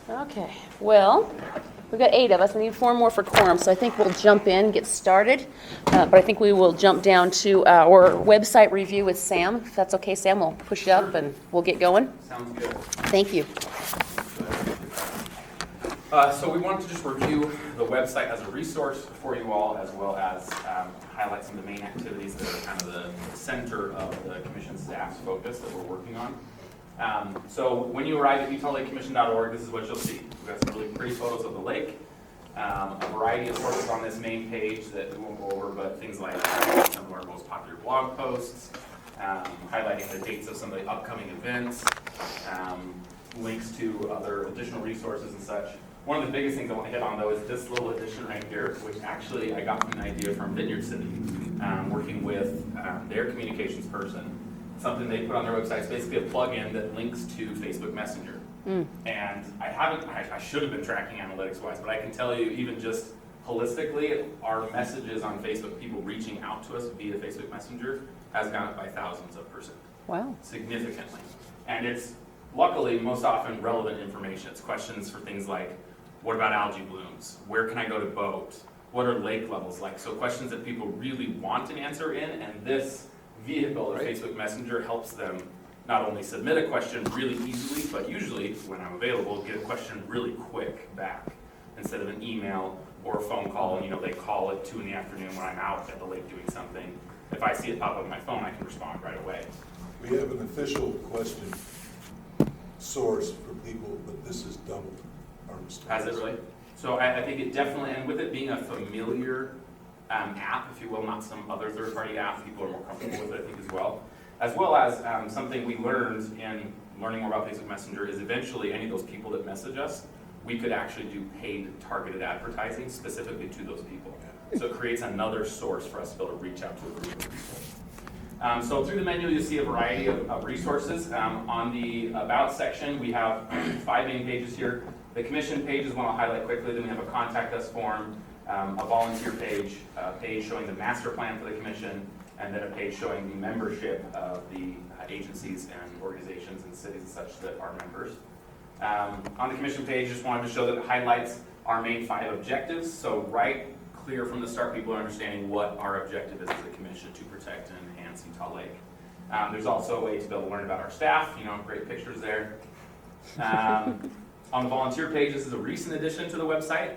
Okay, well, we've got 8 of us. We need 4 more for quorum, so I think we'll jump in, get started. But I think we will jump down to our website review with Sam. If that's okay, Sam, we'll push you up and we'll get going. Sounds good. Thank you. So we wanted to just review the website as a resource for you all, as well as highlight some of the main activities that are kind of the center of the commission staff's focus that we're working on. So when you arrive at UtahLakeCommission.org, this is what you'll see. We've got some really pretty photos of the lake, a variety of sources on this main page that we won't go over, but things like some of our most popular blog posts, highlighting the dates of some of the upcoming events, links to other additional resources and such. One of the biggest things I want to hit on, though, is this little addition right here, which actually I got from an idea from Vineyard City, working with their communications person. Something they put on their website is basically a plugin that links to Facebook Messenger. And I should have been tracking analytics-wise, but I can tell you, even just holistically, our messages on Facebook, people reaching out to us via Facebook Messenger, has gone up by thousands of %. Wow. Significantly. And it's luckily most often relevant information. It's questions for things like, what about algae blooms? Where can I go to boat? What are lake levels like? So questions that people really want an answer in, and this vehicle, the Facebook Messenger, helps them not only submit a question really easily, but usually, when I'm available, get a question really quick back. Instead of an email or a phone call, they call at 2 in the afternoon when I'm out at the lake doing something. If I see it pop up on my phone, I can respond right away. We have an official question source for people, but this has doubled our response. Has it really? So I think it definitely, and with it being a familiar app, if you will, not some other third-party app, people are more comfortable with it, I think, as well as something we learned in learning more about Facebook Messenger is eventually any of those people that message us, we could actually do paid targeted advertising specifically to those people. So it creates another source for us to be able to reach out to a group of people. So through the menu, you'll see a variety of resources. On the About section, we have 5 main pages here. The commission page is one I'll highlight quickly. Then we have a Contact Us form, a volunteer page, a page showing the master plan for the commission, and then a page showing the membership of the agencies and organizations and cities and such that are members. On the commission page, just wanted to show that it highlights our main 5 objectives. So right clear from the start, people are understanding what our objective is as a commission to protect and enhance Utah Lake. There's also a way to be able to learn about our staff, great pictures there. On the volunteer page, this is a recent addition to the website.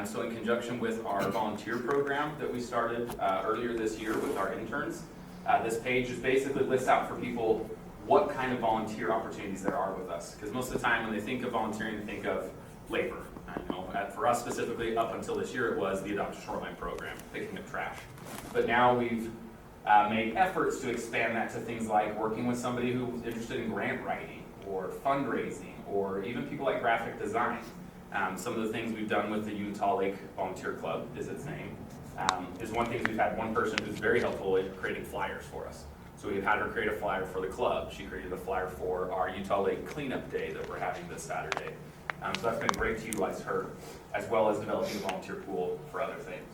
So in conjunction with our volunteer program that we started earlier this year with our interns, this page just basically lists out for people what kind of volunteer opportunities there are with us. Because most of the time when they think of volunteering, they think of labor. For us specifically, up until this year, it was the Adopt a Shoreline program, picking up trash. But now we've made efforts to expand that to things like working with somebody who's interested in grant writing or fundraising, or even people like graphic design. Some of the things we've done with the Utah Lake Volunteer Club, is its name, is one thing. We've had one person who's very helpful in creating flyers for us. So we've had her create a flyer for the club. She created a flyer for our Utah Lake Cleanup Day that we're having this Saturday. So that's been great to utilize her, as well as developing a volunteer pool for other things.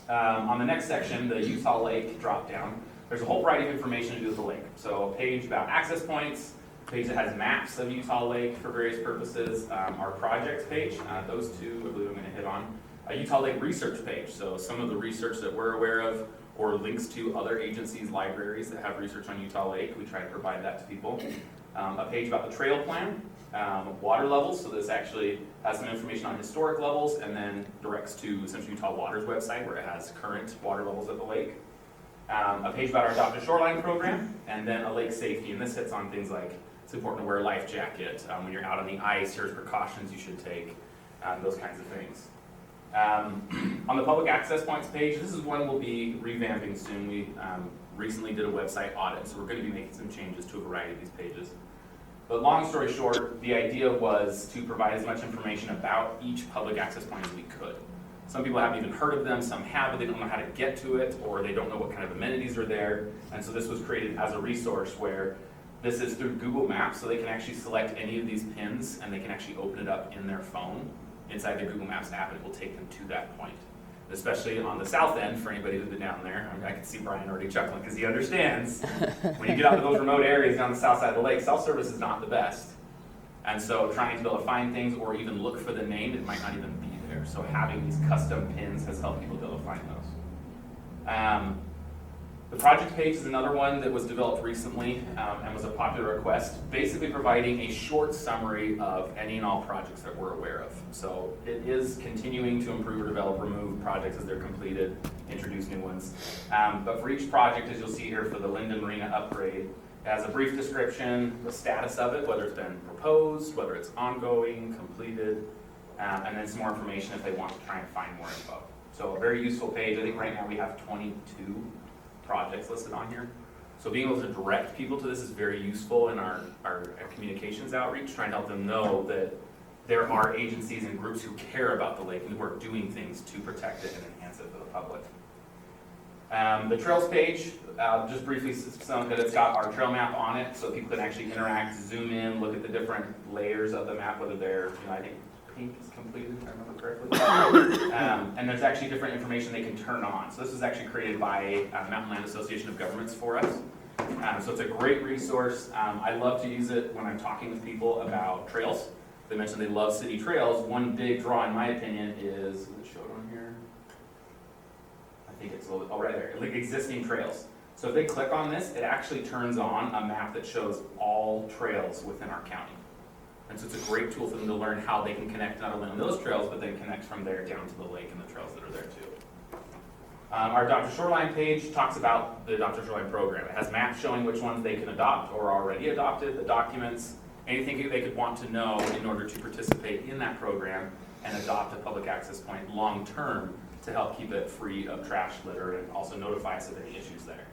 On the next section, the Utah Lake drop-down, there's a whole variety of information to do with the lake. So a page about access points, a page that has maps of Utah Lake for various purposes, our projects page, those 2 I believe I'm going to hit on, a Utah Lake research page, so some of the research that we're aware of, or links to other agencies, libraries that have research on Utah Lake, we try to provide that to people. A page about the trail plan, water levels, so this actually has some information on historic levels and then directs to Central Utah Water's website where it has current water levels at the lake. A page about our Adopt a Shoreline program, and then a lake safety, and this hits on things like it's important to wear a life jacket when you're out on the ice, here's precautions you should take, those kinds of things. On the public access points page, this is one we'll be revamping soon. We recently did a website audit, so we're going to be making some changes to a variety of these pages. But long story short, the idea was to provide as much information about each public access point as we could. Some people haven't even heard of them, some have, but they don't know how to get to it, or they don't know what kind of amenities are there. And so this was created as a resource where this is through Google Maps, so they can actually select any of these pins and they can actually open it up in their phone inside the Google Maps app, and it will take them to that point. Especially on the south end, for anybody who's been down there. I can see Brian already chuckling because he understands. When you get out to those remote areas down the south side of the lake, cell service is not the best. And so trying to be able to find things or even look for the name, it might not even be there. So having these custom pins has helped people be able to find those. The project page is another one that was developed recently and was a popular request, basically providing a short summary of any and all projects that we're aware of. So it is continuing to improve or develop, remove projects as they're completed, introduce new ones. But for each project, as you'll see here for the Linden Marina upgrade, it has a brief description, the status of it, whether it's been proposed, whether it's ongoing, completed, and then some more information if they want to try and find more info. So a very useful page. I think right now we have 22 projects listed on here. So being able to direct people to this is very useful in our communications outreach, trying to help them know that there are agencies and groups who care about the lake and who are doing things to protect it and enhance it for the public. The trails page, just briefly, some that it's got our trail map on it, so people can actually interact, zoom in, look at the different layers of the map, whether they're, I think pink is completed, if I remember correctly. And there's actually different information they can turn on. So this was actually created by Mountain Land Association of Governments for us. So it's a great resource. I love to use it when I'm talking with people about trails. They mentioned they love city trails. One big draw, in my opinion, is it showed on here? I think it's a little, oh, right there, like existing trails. So if they click on this, it actually turns on a map that shows all trails within our county. And so it's a great tool for them to learn how they can connect not only on those trails, but then connect from there down to the lake and the trails that are there too. Our Adopt a Shoreline page talks about the Adopt a Shoreline program. It has maps showing which ones they can adopt or are already adopted, the documents, anything they could want to know in order to participate in that program and adopt a public access point long term to help keep it free of trash, litter, and also notify us of any issues there.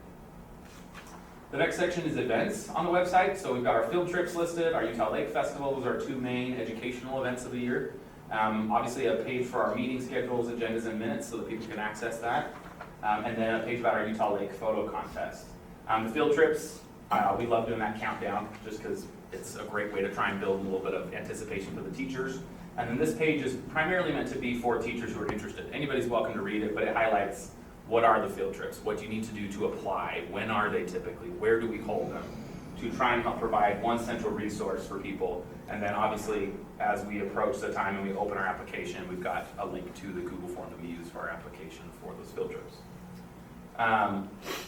The next section is events on the website. So we've got our field trips listed, our Utah Lake Festival. Those are our two main educational events of the year. Obviously a page for our meeting schedules, agendas, and minutes so that people can access that. And then a page about our Utah Lake photo contest. The field trips, we love doing that countdown just because it's a great way to try and build a little bit of anticipation for the teachers. And then this page is primarily meant to be for teachers who are interested. Anybody's welcome to read it, but it highlights what are the field trips, what do you need to do to apply, when are they typically, where do we hold them, to try and help provide one central resource for people. And then obviously, as we approach the time and we open our application, we've got a link to the Google form that we use for our application for those field trips.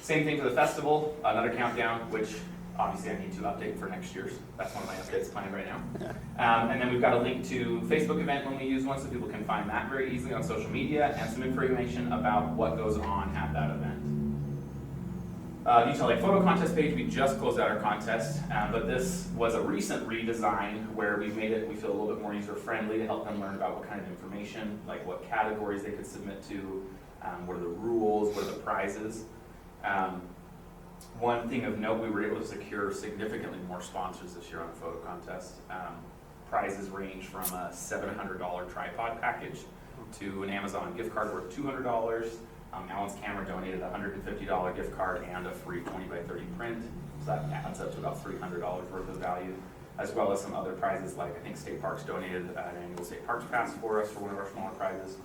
Same thing for the festival, another countdown, which obviously I need to update for next year's. That's one of my updates planned right now. And then we've got a link to Facebook event when we use one, so people can find that very easily on social media, and some information about what goes on at that event. The Utah Lake photo contest page, we just closed out our contest, but this was a recent redesign where we made it, we feel, a little bit more user-friendly to help them learn about what kind of information, like what categories they could submit to, what are the rules, what are the prizes. One thing of note, we were able to secure significantly more sponsors this year on the photo contest. Prizes range from a $700 tripod package to an Amazon gift card worth $200. Allen's Camera donated a $150 gift card and a free 20x30 print. So that adds up to about $300 worth of value, as well as some other prizes like I think State Parks donated an annual State Parks Pass for us for one of our smaller prizes.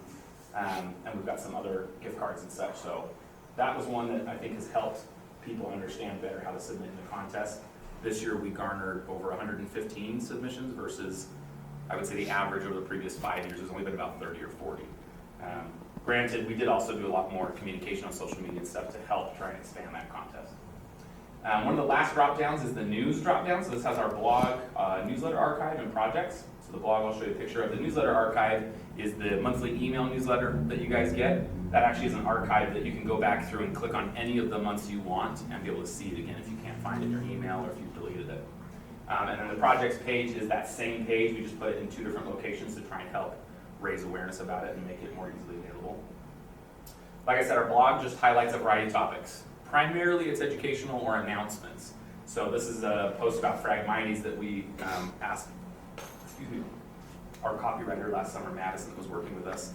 And we've got some other gift cards and such. So that was one that I think has helped people understand better how to submit in the contest. This year we garnered over 115 submissions versus, I would say, the average over the previous 5 years has only been about 30 or 40. Granted, we did also do a lot more communication on social media and stuff to help try and expand that contest. One of the last drop downs is the news drop down. So this has our blog, newsletter archive, and projects. So the blog, I'll show you a picture of. The newsletter archive is the monthly email newsletter that you guys get. That actually is an archive that you can go back through and click on any of the months you want and be able to see it again if you can't find it in your email or if you've deleted it. And then the projects page is that same page. We just put it in 2 different locations to try and help raise awareness about it and make it more easily available. Like I said, our blog just highlights a variety of topics. Primarily it's educational or announcements. So this is a post about Phragmites that we asked, our copywriter last summer, Madison, that was working with us,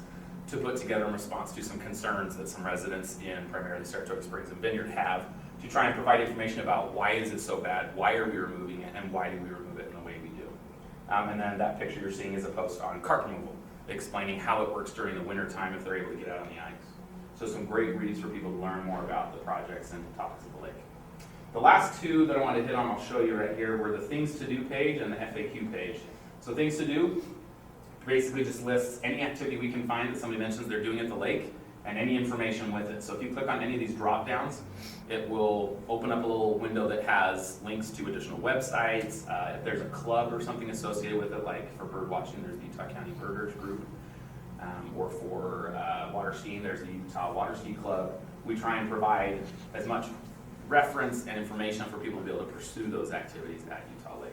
to put together in response to some concerns that some residents in primarily Saratoga Springs and Vineyard have, to try and provide information about why is it so bad, why are we removing it, and why do we remove it in the way we do. And then that picture you're seeing is a post on carp removal, explaining how it works during the winter time if they're able to get out on the ice. So some great reads for people to learn more about the projects and topics of the lake. The last two that I wanted to hit on, I'll show you right here, were the things to do page and the FAQ page. So things to do basically just lists any activity we can find that somebody mentions they're doing at the lake and any information with it. So if you click on any of these drop downs, it will open up a little window that has links to additional websites. If there's a club or something associated with it, like for bird watching, there's the Utah County Birders Group, or for water skiing, there's the Utah Water Ski Club. We try and provide as much reference and information for people to be able to pursue those activities at Utah Lake.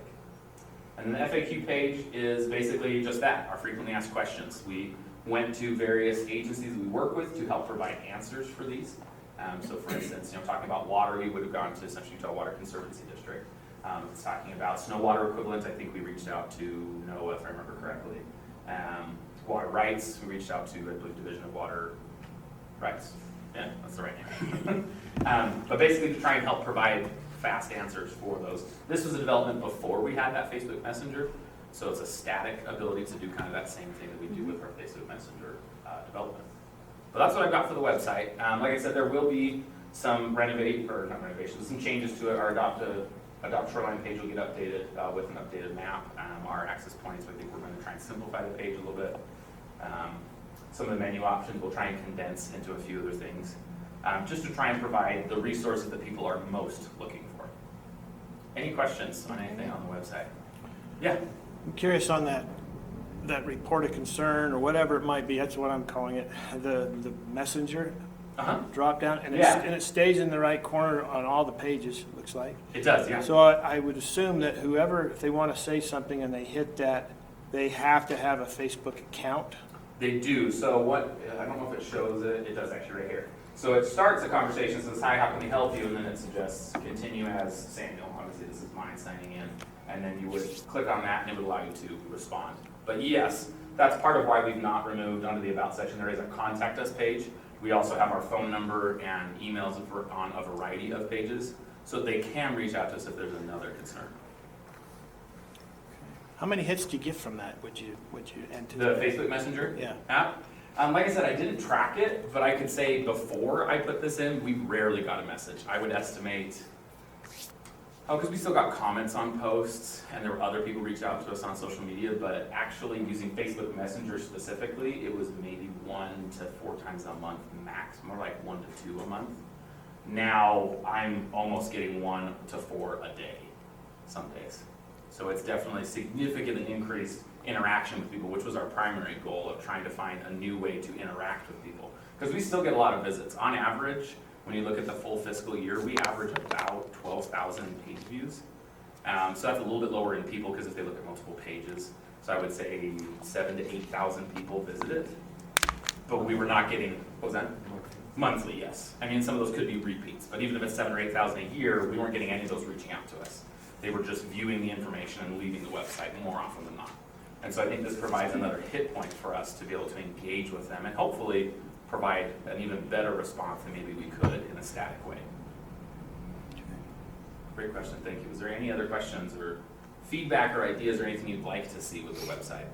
And the FAQ page is basically just that, our frequently asked questions. We went to various agencies we work with to help provide answers for these. So for instance, talking about water, we would have gone to Central Utah Water Conservancy District. If it's talking about snow water equivalent, I think we reached out to NOAA, if I remember correctly. Water rights, we reached out to, I believe, Division of Water Rights. Yeah, that's the right name. But basically to try and help provide fast answers for those. This was a development before we had that Facebook Messenger, so it's a static ability to do kind of that same thing that we do with our Facebook Messenger development. But that's what I've got for the website. Like I said, there will be some some changes to it. Our Adopt Shoreline page will get updated with an updated map. Our access points, I think we're going to try and simplify the page a little bit. Some of the menu options we'll try and condense into a few other things, just to try and provide the resources that people are most looking for. Any questions on anything on the website? Yeah. I'm curious on that report of concern or whatever it might be. That's what I'm calling it. The messenger drop down, and it stays in the right corner on all the pages. It looks like it does. Yeah. So I would assume that whoever, if they want to say something and they hit that, they have to have a Facebook account. They do. So what, I don't know if it shows it. It does actually right here. So it starts a conversation, says, hi, how can we help you? And then it suggests continue as Samuel. Obviously, this is mine signing in. And then you would click on that and it would allow you to respond. But yes, that's part of why we've not removed under the About section. There is a contact us page. We also have our phone number and emails on a variety of pages. So they can reach out to us if there's another concern. How many hits do you get from that? Would you enter The Facebook Messenger app? Like I said, I didn't track it, but I could say before I put this in, we rarely got a message. I would estimate, because we still got comments on posts, and there were other people reach out to us on social media, but actually using Facebook Messenger specifically, it was maybe 1 to 4 times a month max, more like 1 to 2 a month. Now I'm almost getting 1 to 4 a day, some days. So it's definitely significantly increased interaction with people, which was our primary goal of trying to find a new way to interact with people. Because we still get a lot of visits. On average, when you look at the full fiscal year, we average about 12,000 page views. So that's a little bit lower in people because if they look at multiple pages. So I would say 7,000 to 8,000 people visited. But we were not getting, what was that? Monthly, yes. I mean, some of those could be repeats. But even if it's 7,000 or 8,000 a year, we weren't getting any of those reaching out to us. They were just viewing the information and leaving the website more often than not. And so I think this provides another hit point for us to be able to engage with them and hopefully provide an even better response than maybe we could in a static way. Great question, thank you. Is there any other questions or feedback or ideas or anything you'd like to see with the website?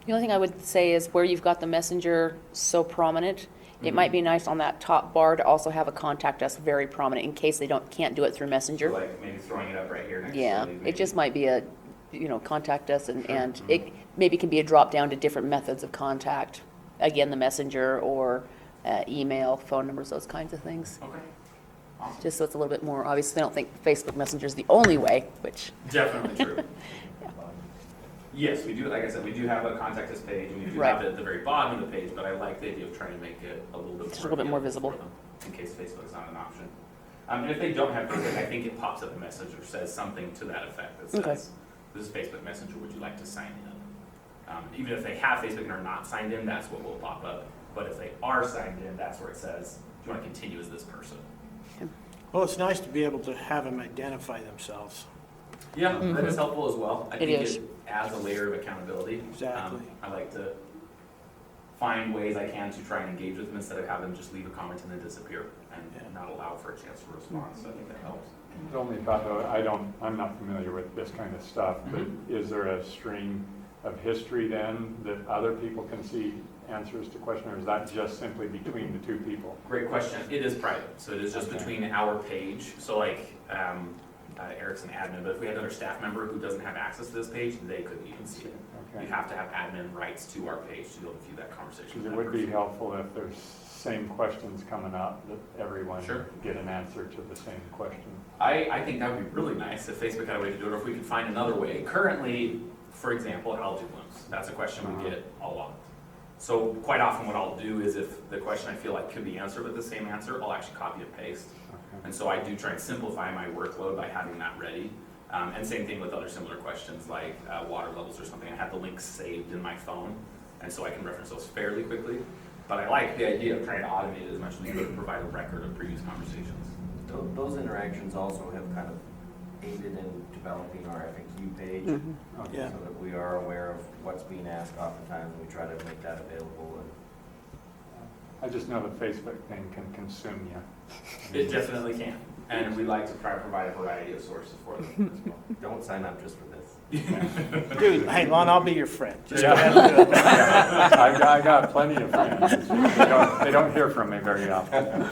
The only thing I would say is where you've got the messenger so prominent, it might be nice on that top bar to also have a contact us very prominent in case they can't do it through messenger. So like maybe throwing it up right here next Yeah, to it just might be a, contact us and it maybe can be a drop down to different methods of contact. Again, the messenger or email, phone numbers, those kinds of things. Okay, awesome. Just so it's a little bit more obvious. I don't think Facebook Messenger is the only way, which. Definitely true. Yes, we do, like I said, we do have a contact us page, and we do Right. have it at the very bottom of the page, but I like the idea of trying to make it a little bit more Just a little bit more available visible. for them, in case Facebook is not an option. And if they don't have Facebook, I think it pops up a message or says something to that effect that Okay. says, this is Facebook Messenger, would you like to sign in? Even if they have Facebook and are not signed in, that's what will pop up. But if they are signed in, that's where it says, do you want to continue as this person? Well, it's nice to be able to have them identify themselves. Yeah, that is helpful as well. I It think is. it adds a layer of accountability. Exactly. I like to find ways I can to try and engage with them instead of having them just leave a comment and then disappear and not allow for a chance to respond. So I think that helps. The only thought though, I'm not familiar with this kind of stuff, but is there a string of history then that other people can see answers to questions, or is that just simply between the two people? Great question. It is private, so it is just Okay. between our page. So like, Eric's an admin, but if we had another staff member who doesn't have access to this page, they couldn't even see it. Okay. You have to have admin rights to our page to be able to view that conversation. Because with it that would be person. helpful if there's same questions coming up, that everyone Sure. get an answer to the same question. I think that would be really nice if Facebook had a way to do it, or if we could find another way. Currently, for example, algae blooms, that's a question we get a lot. So quite often what I'll do is if the question I feel like could be answered with the same answer, I'll actually copy and paste. Okay. And so I do try and simplify my workload by having that ready. And same thing with other similar questions like water levels or something. I have the links saved in my phone, and so I can reference those fairly quickly. But I like the idea of trying to automate it as much as we could, provide a record of previous conversations. Those interactions also have kind of aided in developing our FAQ page, Okay. Yeah. so that we are aware of what's being asked oftentimes, and we try to make that available. I just know the Facebook thing can consume you. It definitely can. And we like to try to provide a variety of sources for them as well. And don't sign up just for this. Dude, hey, Lon, I'll be your friend. Just go Yeah. ahead and do it. I got plenty of friends. They don't hear from me very often.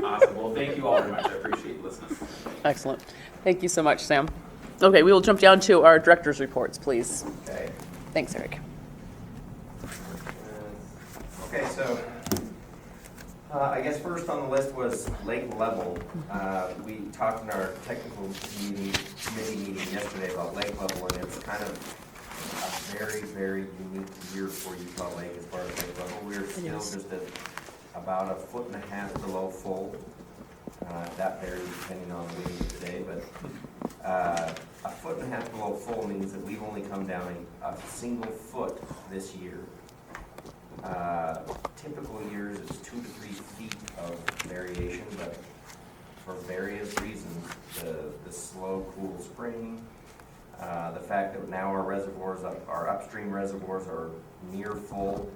Awesome. Well, thank you all very much. I appreciate you listening. Excellent. Thank you so much, Sam. Okay, we will jump down to our director's reports, please. Okay. Thanks, Eric. Okay, so, I guess first on the list was lake level. We talked in our technical committee meeting yesterday about lake level, and it's kind of a very, very unique year for Utah Lake as far as lake level. We're still is. just at about 1.5 feet below full. That varies depending on the wind today, but 1.5 feet below full means that we've only come down a single foot this year. Typical years, it's 2 to 3 feet of variation, but for various reasons, the slow, cool spring, the fact that now our reservoirs, our upstream reservoirs are near full,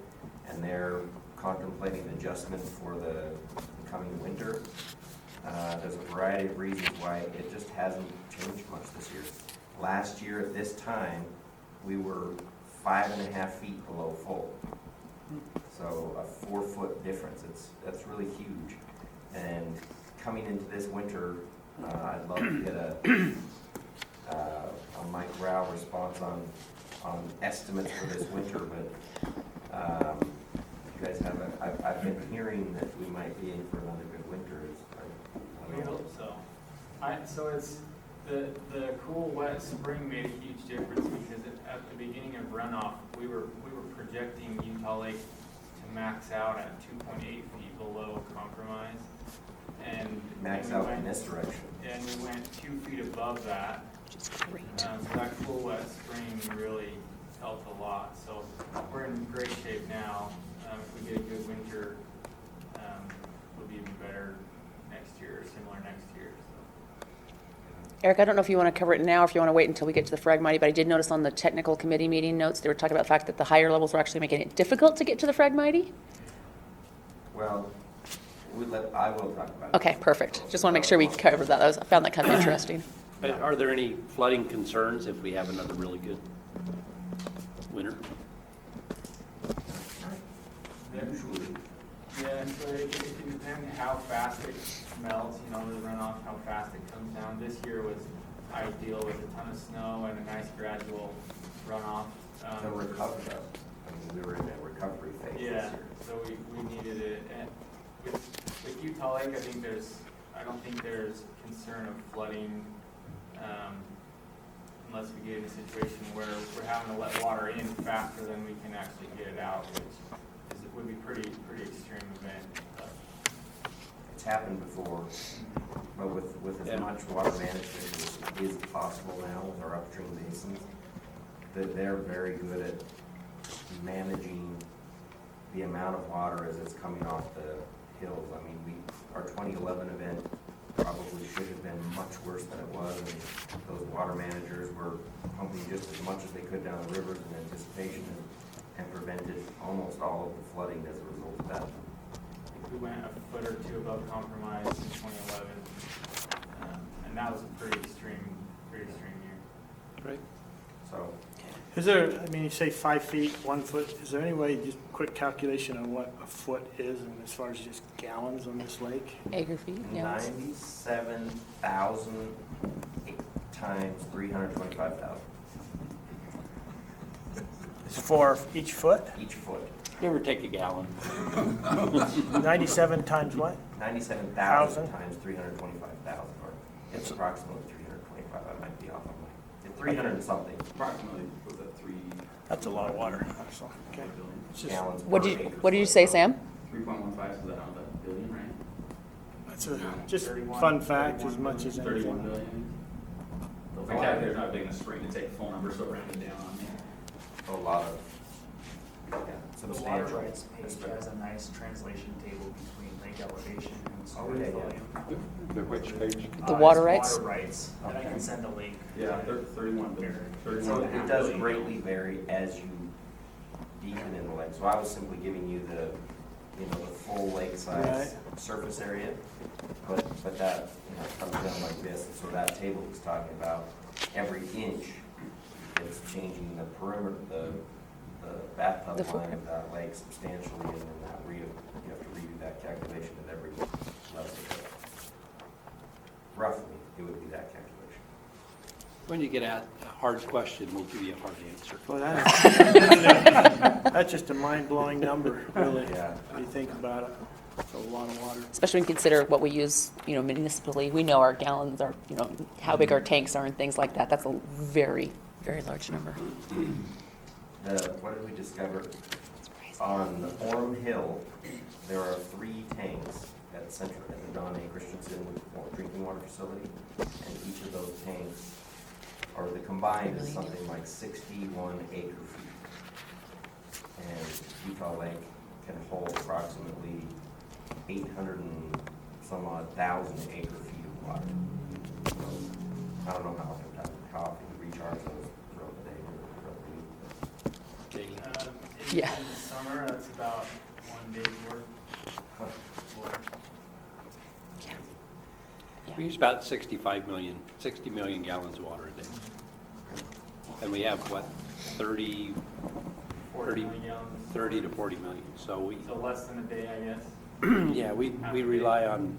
and they're contemplating adjustment for the coming winter. There's a variety of reasons why it just hasn't changed much this year. Last year at this time, we were 5.5 feet below full. So a 4-foot difference, that's really huge. And coming into this winter, I'd love to get a Mike Rao response on estimates for this winter, but you guys have I've been hearing that we might be in for another good winter. We hope so. So it's, the cool wet spring made a huge difference because at the beginning of runoff, we were projecting Utah Lake to max out at 2.8 feet below compromise. And Max we out went- in this direction. And we went 2 feet above that. Which is great. So that cool wet spring really helped a lot. So we're in great shape now. If we get a good winter, it'll be even better next year, or similar next year. So. Eric, I don't know if you want to cover it now or if you want to wait until we get to the Phragmites, but I did notice on the technical committee meeting notes, they were talking about the fact that the higher levels were actually making it difficult to get to the Phragmites. Well, I will talk about it. Okay, perfect. Just want to make sure we covered that. I found that kind of interesting. Are there any flooding concerns if we have another really good winter? Usually, Yeah, so it can depend how fast it melts, the runoff, how fast it comes down. This year was ideal with a ton of snow and a nice gradual runoff. the recovery, I mean, we were in a recovery phase this Yeah, year. so we needed it. And with Utah Lake, I don't think there's concern of flooding, unless we get in a situation where we're having to let water in faster than we can actually get it out, which would be pretty extreme event. It's happened before, but with as much water management as is possible now with our upstream basins, that they're very good at managing the amount of water as it's coming off the hills. I mean, our 2011 event probably should have been much worse than it was, and those water managers were pumping just as much as they could down the rivers in anticipation and prevented almost all of the flooding as a result of that. I think we went a foot or two above compromise in 2011, and that was a pretty extreme year. Right. So, Is there, I mean, you say 5 feet, 1 foot, is there any way, just quick calculation on what a foot is and as far as just gallons on this lake? Acre feet, yeah. 97,000 times 325,000 It's for each foot? each foot. You ever take a gallon? 97 times what? 97,000 Thousand? times 325,000, or it's approximately 325, I might be off on my, it's 300 and something Approximately, was that 3 That's a lot of water. So, okay. It's just- gallons per What did acre you, what did you foot. say, Sam? 3.15, so that out of billion, right? That's a, just fun fact as much as 31 anything. billion. The calculator's not big enough spring to take full numbers, so round it down on me. A lot of, yeah, The water substantial. rights page has a nice translation table between lake elevation and Oh, storage yeah, yeah. volume. The which page? The water It's rights? Water rights, and I can send a link. Yeah, 31 billion. So 31 it does greatly vary as you deepen in the lake. So I was simply giving you the, the full lake size surface area. But that, comes down like this. So that table was talking about every inch, it's changing the perimeter, the bathtub The line footprint. of that lake substantially, and then you have to redo that calculation at every level. Roughly, it would be that calculation. When you get asked a hard question, we'll give you a hard answer. Well, that's just a mind-blowing number, really, Yeah. when you think about it. It's a lot of water. Especially when you consider what we use, municipally. We know our gallons are, how big our tanks are and things like that. That's a very, very large number. What did we discover? On the Orem Hill, there are 3 tanks at the Don A. Christensen drinking water facility, and each of those tanks, or the combined, is something like 61 acre feet. And Utah Lake can hold approximately 800 and some odd thousand acre feet of water. So, I don't know how often you recharge those throughout the day or throughout the week. Daily. Yeah. In the summer, that's about 1 day's worth. We use about 60 million gallons of water a day. And we have, 30 40 million gallons. 30 to 40 million. So So less than a day, I guess. yeah, we rely on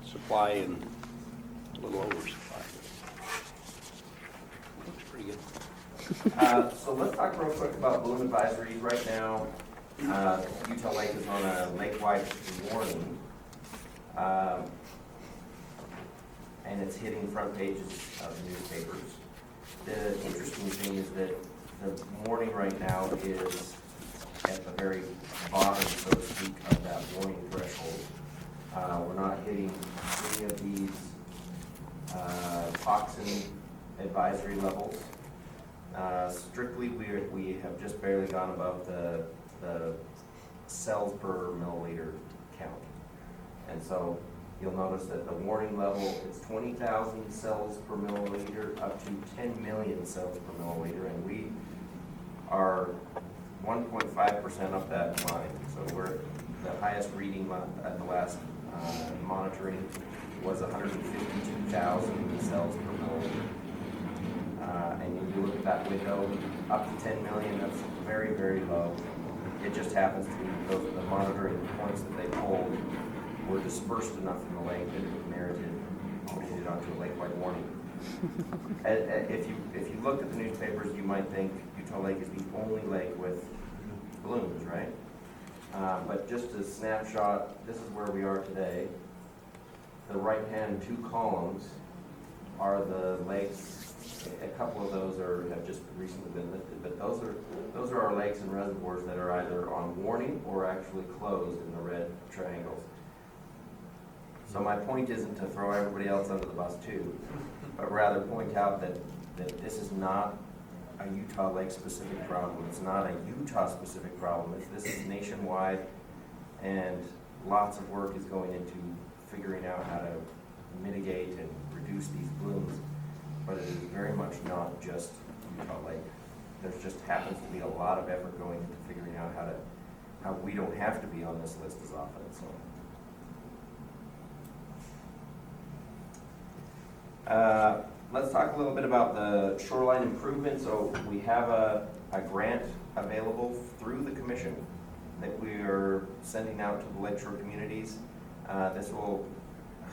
supply and a little oversupply. Looks pretty good. So let's talk real quick about bloom advisories. Right now, Utah Lake is on a lake-wide warning. And it's hitting front pages of newspapers. The interesting thing is that the warning right now is at the very bottom, so to speak, of that warning threshold. We're not hitting any of these toxin advisory levels. Strictly, we have just barely gone above the cells per milliliter count. And so you'll notice that the warning level is 20,000 cells per milliliter up to 10 million cells per milliliter, and we are 1.5% up that line. So we're the highest reading at the last monitoring was 152,000 cells per milliliter. And when you look at that window, up to 10 million, that's very, very low. It just happens to be the monitoring points that they pulled were dispersed enough in the lake that it made it onto a lake-wide warning. If you looked at the newspapers, you might think Utah Lake is the only lake with blooms, right? But just a snapshot, this is where we are today. The right-hand 2 columns are the lakes. A couple of those have just recently been lifted, but those are our lakes and reservoirs that are either on warning or actually closed in the red triangles. So my point isn't to throw everybody else under the bus too, but rather point out that this is not a Utah Lake specific problem. It's not a Utah specific problem. This is nationwide, and lots of work is going into figuring out how to mitigate and reduce these blooms. But it is very much not just Utah Lake. There just happens to be a lot of effort going into figuring out how we don't have to be on this list as often. So, Let's talk a little bit about the shoreline improvement. So we have a grant available through the commission that we are sending out to the lakeshore communities. This will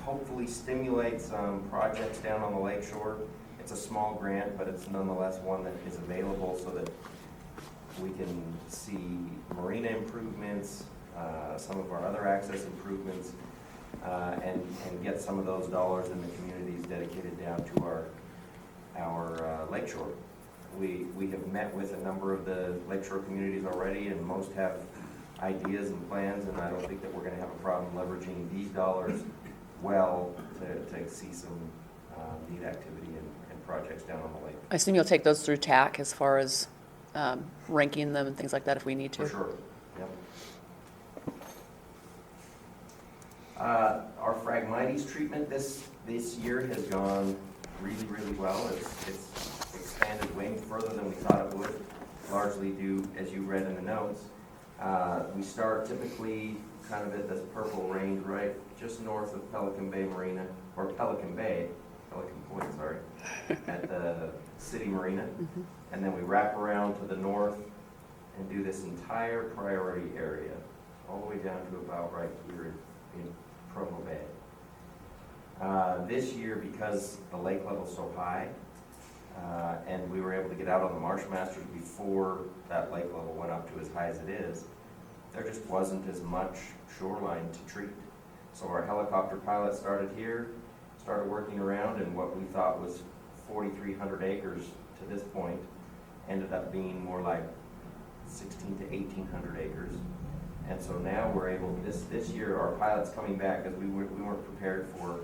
hopefully stimulate some projects down on the lakeshore. It's a small grant, but it's nonetheless one that is available so that we can see marina improvements, some of our other access improvements, and get some of those dollars in the communities dedicated down to our lakeshore. We have met with a number of the lakeshore communities already, and most have ideas and plans, and I don't think that we're gonna have a problem leveraging these dollars well to see some neat activity and projects down on the lake. I assume you'll take those through TAC as far as ranking them and things like that if we need to. For sure, yep. Our Phragmites treatment this year has gone really, really well. It's expanded way further than we thought it would, largely due, as you read in the notes. We start typically kind of at this purple range, right just north of Pelican Bay Marina, or Pelican Point, sorry, at the city marina. And then we wrap around to the north and do this entire priority area, all the way down to about right here in Provo Bay. This year, because the lake level's so high, and we were able to get out on the Marsh Masters before that lake level went up to as high as it is, there just wasn't as much shoreline to treat. So our helicopter pilot started here, started working around, and what we thought was 4,300 acres to this point ended up being more like 16 to 1,800 acres. And so now we're able, this year, our pilot's coming back because we weren't prepared for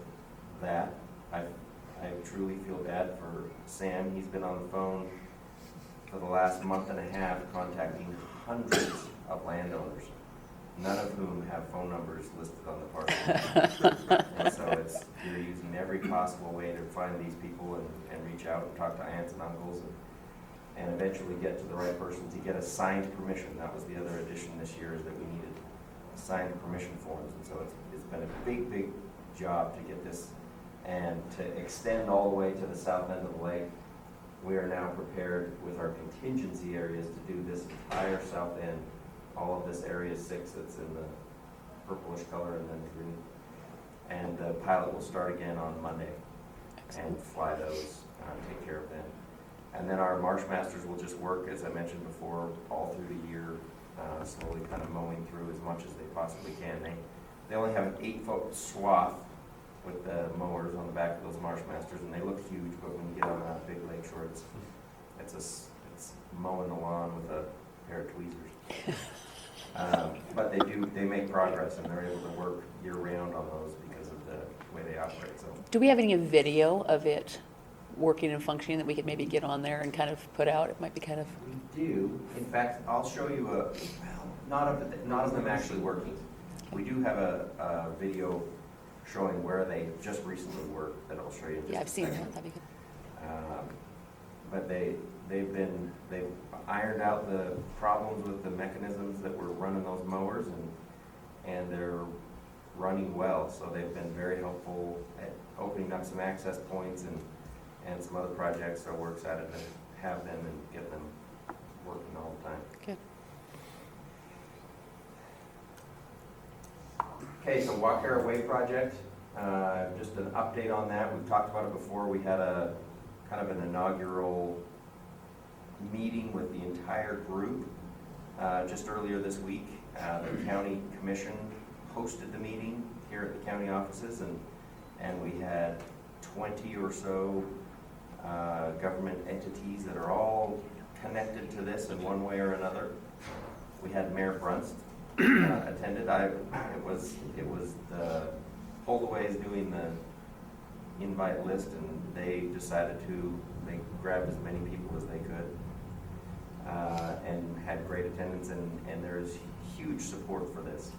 that. I truly feel bad for Sam. He's been on the phone for the last month and a half contacting hundreds of landowners, none of whom have phone numbers listed on the parcel. And so you're using every possible way to find these people and reach out and talk to aunts and uncles and eventually get to the right person to get a signed permission. That was the other addition this year, is that we needed signed permission forms. And so it's been a big, big job to get this and to extend all the way to the south end of the lake. We are now prepared with our contingency areas to do this entire south end, all of this area 6 that's in the purplish color and then the green. And the pilot will start again on Monday and fly those, take care of them. And then our Marsh Masters will just work, as I mentioned before, all through the year, slowly kind of mowing through as much as they possibly can. They only have an 8-foot swath with the mowers on the back of those Marsh Masters, and they look huge, but when you get on that big lake shore, it's mowing the lawn with a pair of tweezers. But they make progress, and they're able to work year-round on those because of the way they operate. So, Do we have any video of it working and functioning that we could maybe get on there and kind of put out? It might be kind of... we do. In fact, I'll show you not of them actually working. We do have a video showing where they just recently worked that I'll show you in just Yeah, I've a seen second. that. That'd be good. But they've ironed out the problems with the mechanisms that were running those mowers, and they're running well. So they've been very helpful at opening up some access points and some other projects. So we're excited to have them and get them working all the time. Good. Okay, so Wacara Way project, just an update on that. We've talked about it before. We had a kind of an inaugural meeting with the entire group just earlier this week. The county commission hosted the meeting here at the county offices, and we had 20 or so government entities that are all connected to this in one way or another. We had Mayor Brunst attended. It was the Holdaways doing the invite list, and they grabbed as many people as they could, and had great attendance, and there's huge support for this.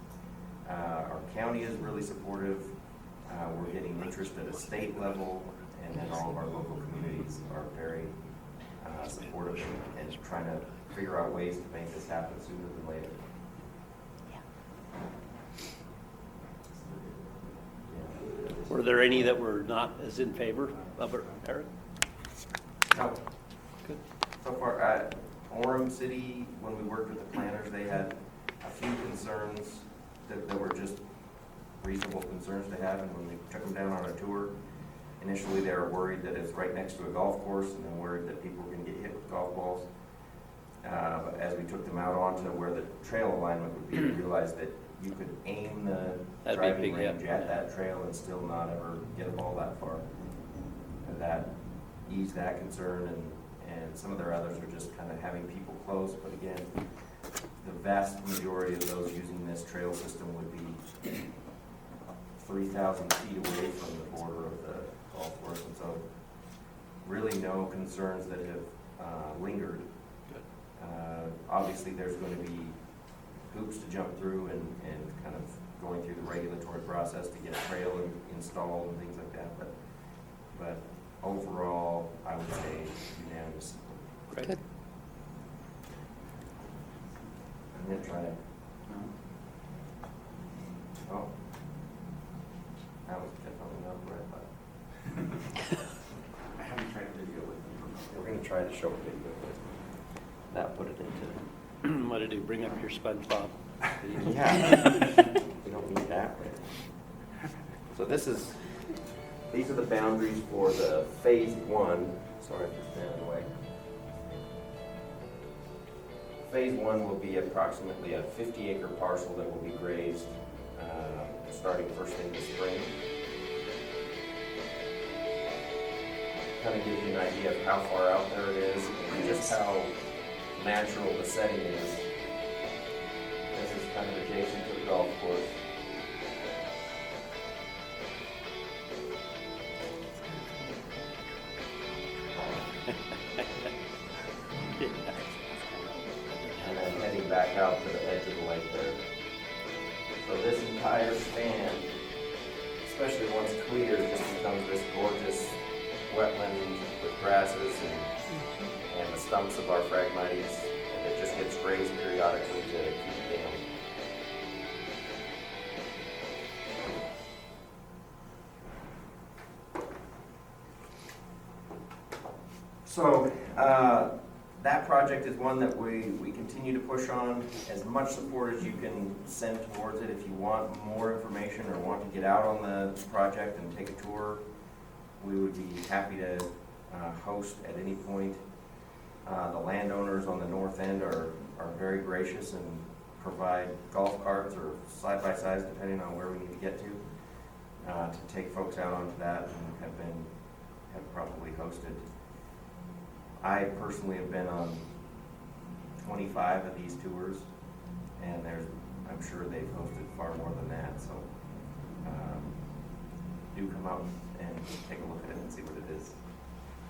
Our county is really supportive. We're getting interest at a state level, and then all of our local communities are very supportive and trying to figure out ways to make this happen sooner than later. Were there any that were not as in favor of it, Eric? No. So far, Orem City, when we worked with the planners, they had a few concerns that were just reasonable concerns to have, and when we took them down on a tour, initially they were worried that it's right next to a golf course, and then worried that people were gonna get hit with golf balls. But as we took them out onto where the trail alignment would be, we realized that you could aim the That'd be a driving big, yeah. range at that trail and still not ever get a ball that far. And that eased that concern, and some of their others are just kind of having people close, but again, the vast majority of those using this trail system would be 3,000 feet away from the border of the golf course, and so really no concerns that have lingered. Obviously, there's going to be hoops to jump through and kind of going through the regulatory process to get a trail installed and things like that, but overall, I would say unanimous. Great. Good. I'm gonna try to. Oh. That was definitely not what I thought. I haven't tried video with them. We're gonna try to show a video, but not put it into. What to do, bring up your SpongeBob? Yeah. We don't need that, right? So these are the boundaries for the phase one. Sorry if it's standing in the way. Phase one will be approximately a 50-acre parcel that will be grazed starting first thing this spring. Kind of gives you an idea of how far out there it is and just how natural the setting is. This is kind of adjacent to the golf course. And then heading back out to the edge of the lake there. So this entire span, especially once cleared, just becomes this gorgeous wetland with grasses and the stumps of our Phragmites, and it just gets grazed periodically to keep it down. So that project is one that we continue to push on. As much support as you can send towards it. If you want more information or want to get out on the project and take a tour, we would be happy to host at any point. The landowners on the north end are very gracious and provide golf carts or side-by-sides, depending on where we need to get to take folks out onto that, and have probably hosted. I personally have been on 25 of these tours, and I'm sure they've hosted far more than that, so do come out and take a look at it and see what it is.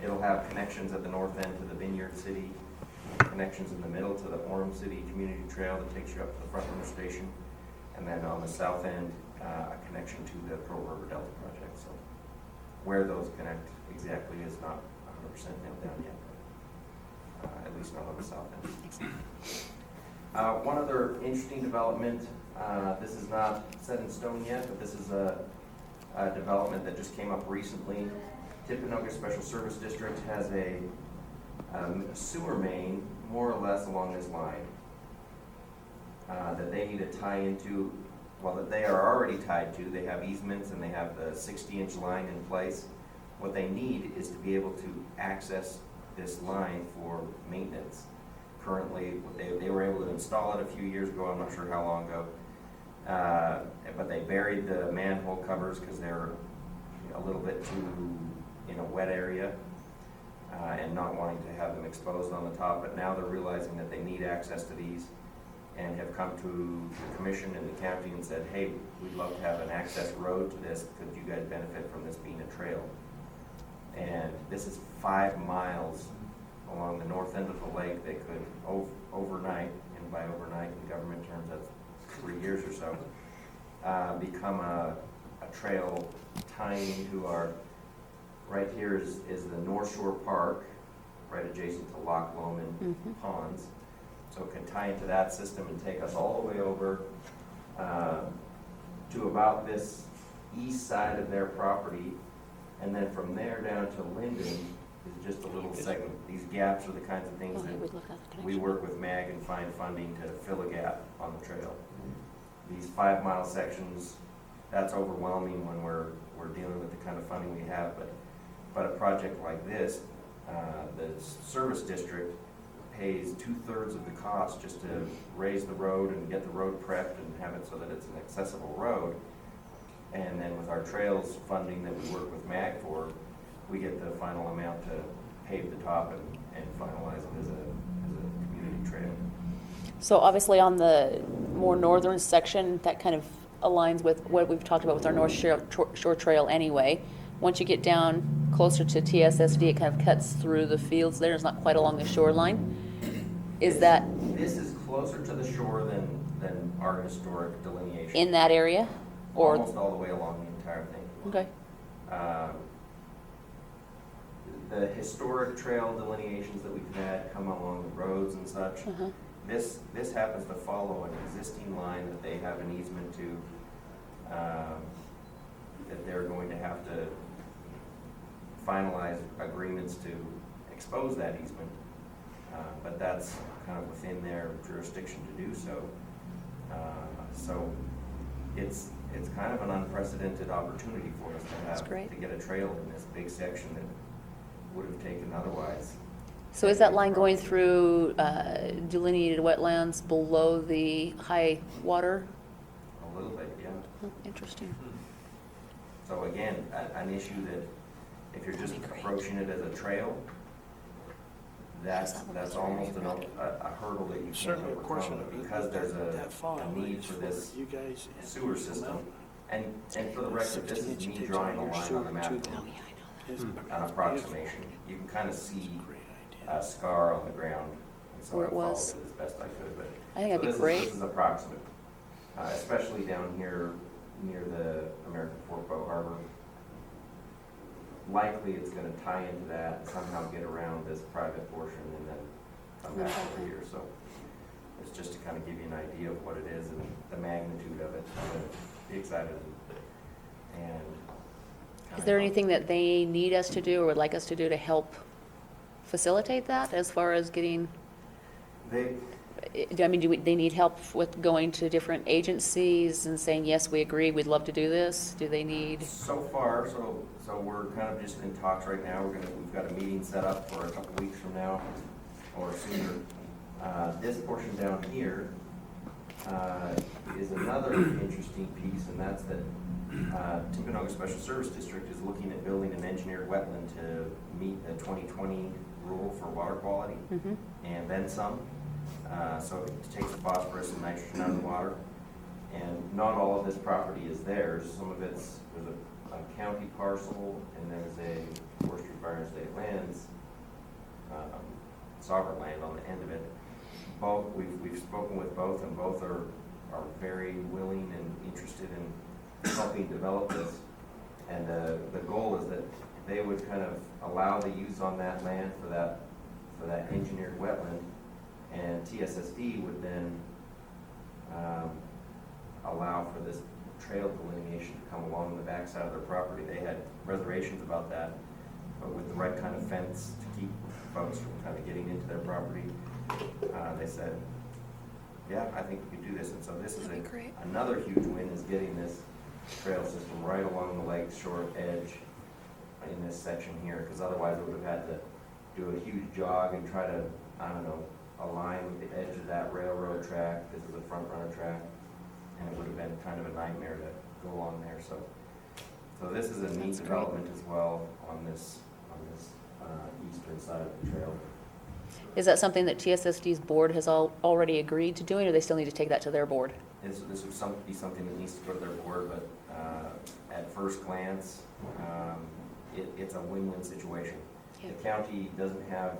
It'll have connections at the north end to the Vineyard City, connections in the middle to the Orem City Community Trail that takes you up to the Front Runner Station, and then on the south end, a connection to the Pearl River Delta project. So where those connect exactly is not 100% nailed down yet, at least not on the south end. One other interesting development, this is not set in stone yet, but this is a development that just came up recently. Timpanogos Special Service District has a sewer main more or less along this line that they need to tie into, well, that they are already tied to. They have easements and they have the 60-inch line in place. What they need is to be able to access this line for maintenance. Currently, they were able to install it a few years ago, I'm not sure how long ago, but they buried the manhole covers because they're a little bit too in a wet area and not wanting to have them exposed on the top, but now they're realizing that they need access to these and have come to the commission and the county and said, hey, we'd love to have an access road to this. Could you guys benefit from this being a trail? And this is 5 miles along the north end of the lake. They could overnight, and by overnight in government terms, that's 3 years or so, become a trail tying into our, right here is the North Shore Park, right adjacent to Loch Lomond Ponds. So it can tie into that system and take us all the way over to about this east side of their property, and then from there down to Linden, is just a little segment. These gaps are the kinds of things Okay, that we'd look at the we connection. work with MAG and find funding to fill a gap on the trail. These 5-mile sections, that's overwhelming when we're dealing with the kind of funding we have, but a project like this, the service district pays 2/3 of the cost just to raise the road and get the road prepped and have it so that it's an accessible road. And then with our trails funding that we work with MAG for, we get the final amount to pave the top and finalize it as a community trail. So obviously on the more northern section, that kind of aligns with what we've talked about with our North Shore Trail anyway. Once you get down closer to TSSD, it kind of cuts through the fields there. It's not quite along the shoreline. Is that This is closer to the shore than our historic delineation. in that area? Or, Almost all the way along the entire thing. okay, The historic trail delineations that we've had come along the roads and such. uh-huh. This happens to follow an existing line that they have an easement to, that they're going to have to finalize agreements to expose that easement. But that's kind of within their jurisdiction to do so. So it's kind of an unprecedented opportunity for us to That's have, great. to get a trail in this big section that would have taken otherwise. So is that line going through delineated wetlands below the high water? A little bit, yeah. Oh, interesting. So again, an issue that if you're just That'd be great. approaching it as a trail, that's That would that's be almost very a hurdle that you can't Certainly a portion overcome. of it. Because there's that fall a need for this you guys. sewer system. And for the record, this is me drawing a line on the map, Oh, yeah, I know that. an approximation. You can kind of see Great a idea. scar on the ground. And so Where I it followed was. it as best I could, but. I think that'd be So great. This is approximate, especially down here near the American Fork Boat Harbor. Likely it's gonna tie into that, somehow get around this private portion and then come back over Okay. here, so. It's just to kind of give you an idea of what it is and the magnitude of it, to be excited and. Is there anything that they need us to do or would like us to do to help facilitate that as far as getting, They, I mean, they need help with going to different agencies and saying, yes, we agree, we'd love to do this? Do they need? so far, so we're kind of just in talks right now. We've got a meeting set up for a couple weeks from now or sooner. This portion down here is another interesting piece, and that's that Timpanogos Special Service District is looking at building an engineered wetland to meet the 2020 rule for water quality, Mhm. and then some. So it takes the phosphorus and nitrogen out of the water. And not all of this property is theirs. Some of there's a county parcel, and there's a Forestry Fire and State Lands, sovereign land on the end of it. Both, we've spoken with both, and both are very willing and interested in helping develop this. And the goal is that they would kind of allow the use on that land for that engineered wetland, and TSSD would then allow for this trail delineation to come along the backside of their property. They had reservations about that, but with the right kind of fence to keep folks from kind of getting into their property, they said, yeah, I think we could do this. And so this is That'd be great. another huge win, is getting this trail system right along the lake shore edge in this section here, because otherwise we would have had to do a huge jog and try to, I don't know, align with the edge of that railroad track. This is a front runner track, and it would have been kind of a nightmare to go along there. So this is a neat That's great. development as well on this eastern side of the trail. Is that something that TSSD's board has already agreed to doing, or they still need to take that to their board? This would be something that needs to go to their board, but at first glance, it's a win-win situation. Yeah. The county doesn't have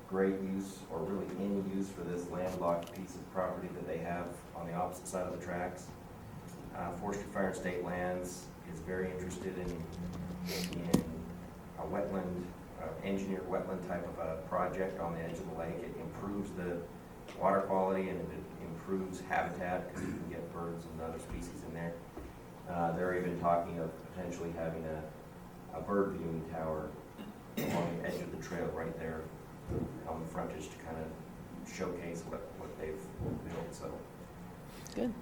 great use or really any use for this landlocked piece of property that they have on the opposite side of the tracks. Forestry Fire and State Lands is very interested in a wetland, engineered wetland type of a project on the edge of the lake. It improves the water quality and it improves habitat because you can get birds and other species in there. They're even talking of potentially having a bird viewing tower along the edge of the trail right there on the frontage to kind of showcase what they've built, so. Good.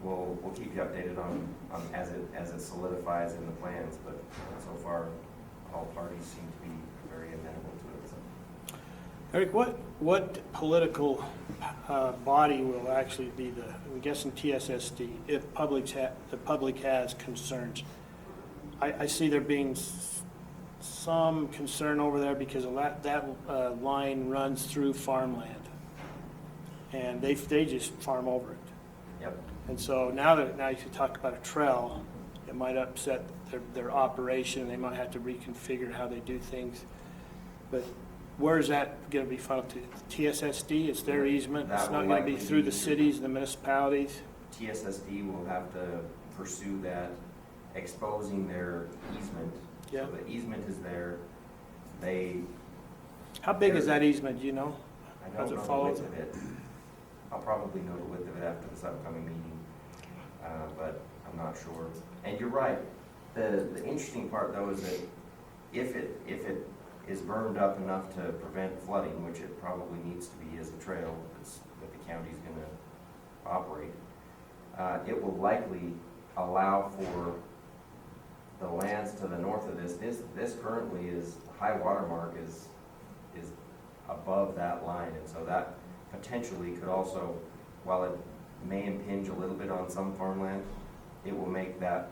We'll keep you updated on as it solidifies in the plans, but so far, all parties seem to be very amenable to it, so. Eric, what political body will actually be I'm guessing TSSD, if the public has concerns? I see there being some concern over there because that line runs through farmland. And they just farm over it. Yep. And so now you talk about a trail, it might upset their operation, they might have to reconfigure how they do things. But where is that gonna be funneled to? TSSD, it's their easement, it's That not will gonna be likely through be- the cities, the municipalities? TSSD will have to pursue that, exposing their easement. Yeah. So the easement is there. How big is that easement, do you know? I Does don't it know the follow width of it. I'll probably know the width of it after this upcoming meeting, but I'm not sure. And you're right. The interesting part though is that if it is bermed up enough to prevent flooding, which it probably needs to be as a trail that the county's gonna operate, it will likely allow for the lands to the north of this. This currently is, high water mark is above that line, and so that potentially could also, while it may impinge a little bit on some farmland, it will make the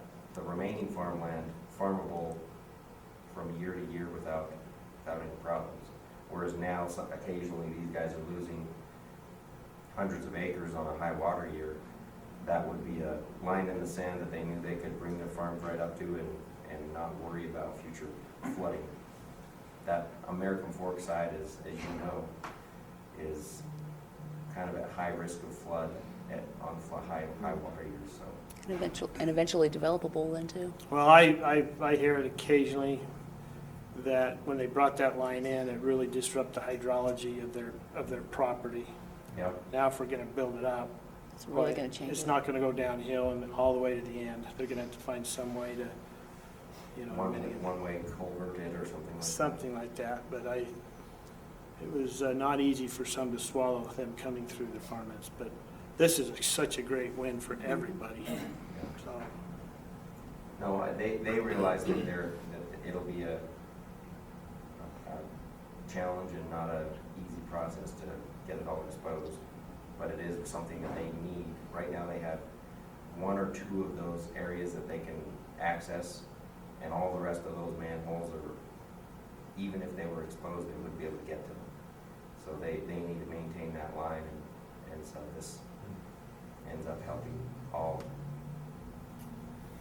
remaining farmland farmable from year to year without any problems. Whereas now, occasionally, these guys are losing hundreds of acres on a high water year. That would be a line in the sand that they knew they could bring their farms right up to and not worry about future flooding. That American Fork side is, as you know, is kind of at high risk of flood on high water years, so. And eventually developable then too. Well, I hear it occasionally that when they brought that line in, it really disrupted the hydrology of their property. Yep. Now if we're gonna build it up, It's really gonna change it's it. not gonna go downhill and all the way to the end. They're gonna have to find some way to, mitigate One-way culvert it or something like that. something like that. But it was not easy for some to swallow them coming through the farmlands. But this is such a great win for everybody. So, No, they realize that it'll be a challenge and not an easy process to get it all exposed. But it is something that they need. Right now they have one or two of those areas that they can access, and all the rest of those manholes are, even if they were exposed, they wouldn't be able to get to them. So they need to maintain that line, and so this ends up helping all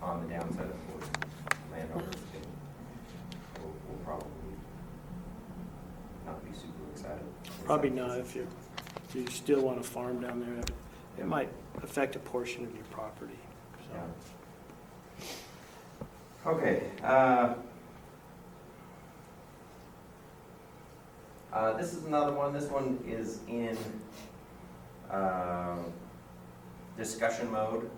on the downside, of course. Landowners will probably not be super excited. probably not if you still want to farm down there. It might affect a portion of your property. So. Yeah. Okay. This is another one. This one is in discussion mode.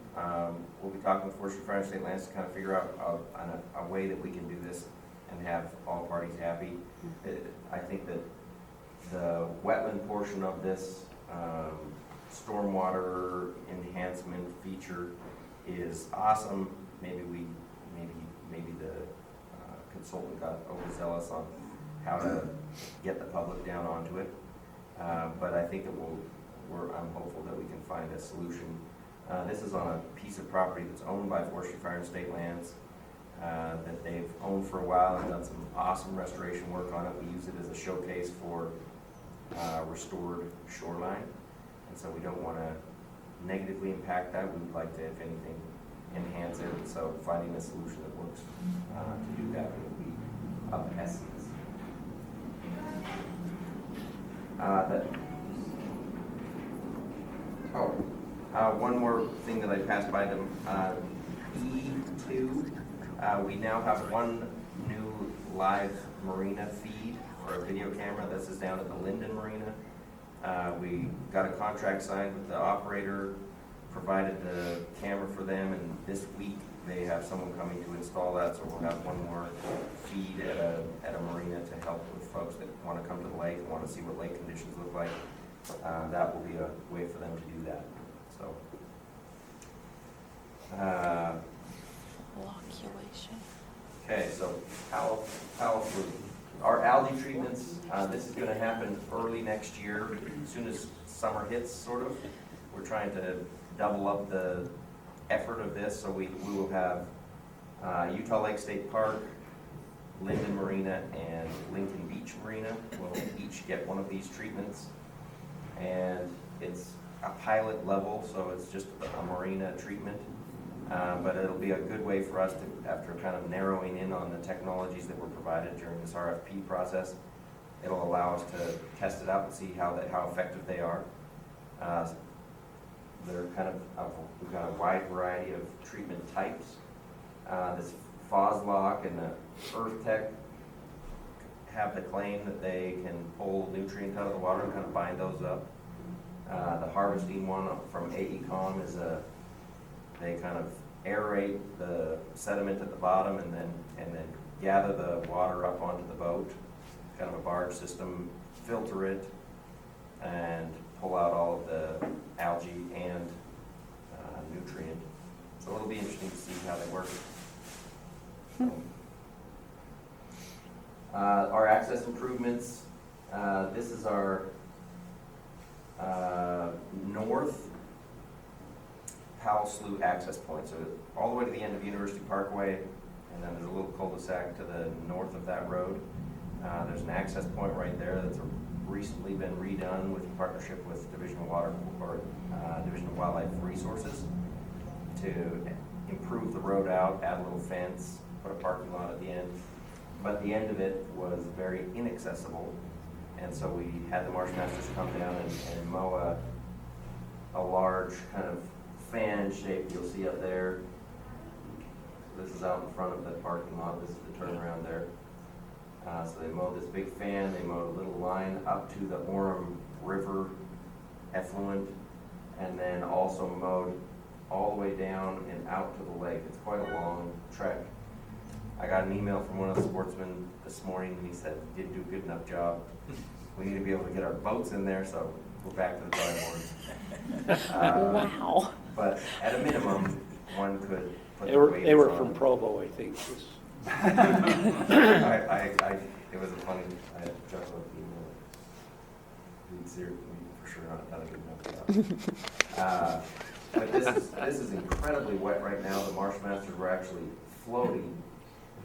We'll be talking with Forestry Fire and State Lands to kind of figure out a way that we can do this and have all parties happy. I think that the wetland portion of this stormwater enhancement feature is awesome. Maybe the consultant got overzealous on how to get the public down onto it. But I think that I'm hopeful that we can find a solution. This is on a piece of property that's owned by Forestry Fire and State Lands that they've owned for a while and done some awesome restoration work on it. We use it as a showcase for restored shoreline, and so we don't want to negatively impact that. We would like to, if anything, enhance it. So finding a solution that works to do that would be of essence. One more thing that I passed by them. E2, we now have one new live marina feed for a video camera. This is down at the Linden Marina. We got a contract signed with the operator, provided the camera for them, and this week they have someone coming to install that, so we'll have one more feed at a marina to help with folks that want to come to the lake and want to see what lake conditions look like. That will be a way for them to do that, so. Okay, so Powell Food. Our algae treatments, this is gonna happen early next year, as soon as summer hits, sort of. We're trying to double up the effort of this, so we will have Utah Lake State Park, Linden Marina, and Lincoln Beach Marina will each get one of these treatments. And it's a pilot level, so it's just a marina treatment. But it'll be a good way for us to, after kind of narrowing in on the technologies that were provided during this RFP process, it'll allow us to test it out and see how effective they are. They're kind of, we've got a wide variety of treatment types. This Foslock and the Earth Tech have the claim that they can pull nutrients out of the water and kind of bind those up. The harvesting one from AECOM is they kind of aerate the sediment at the bottom and then gather the water up onto the boat, kind of a barge system, filter it, and pull out all of the algae and nutrient. So it'll be interesting to see how they work. Our access improvements, this is our north Powell Slough access point. So all the way to the end of University Parkway, and then there's a little cul-de-sac to the north of that road. There's an access point right there that's recently been redone with a partnership with Division of Wildlife Resources to improve the road out, add a little fence, put a parking lot at the end. But the end of it was very inaccessible, and so we had the Marsh Masters come down and mow a large kind of fan shape you'll see up there. This is out in front of the parking lot. This is the turnaround there. So they mowed this big fan. They mowed a little line up to the Orem River effluent, and then also mowed all the way down and out to the lake. It's quite a long trek. I got an email from one of the sportsmen this morning, and he said, "Didn't do a good enough job. We need to be able to get our boats in there, so we're back to the drawing board." Wow. But at a minimum, one could put They the were waivers from on. Provo, I think. It was a funny, I had to chuckle at the email. We'd for sure not done a good enough job. But this is incredibly wet right now. The Marsh Masters were actually floating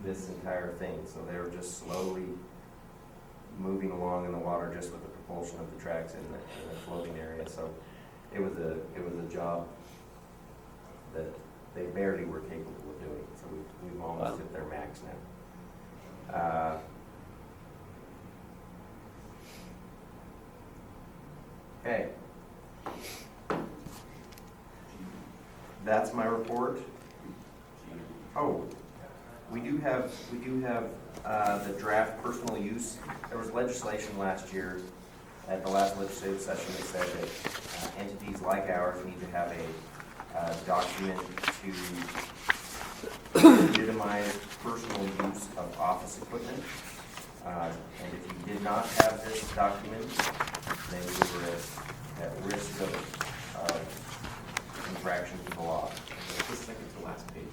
this entire thing, so they were just slowly moving along in the water just with the propulsion of the tracks in the floating area. So it was a job that they barely were capable of doing. So we've almost hit their max now. Okay. That's my report. Oh, we do have the draft personal use. There was legislation last year at the last legislative session that said that entities like ours need to have a document to legitimize personal use of office equipment. And if you did not have this document, then you were at risk of infraction to the law. The second to last page.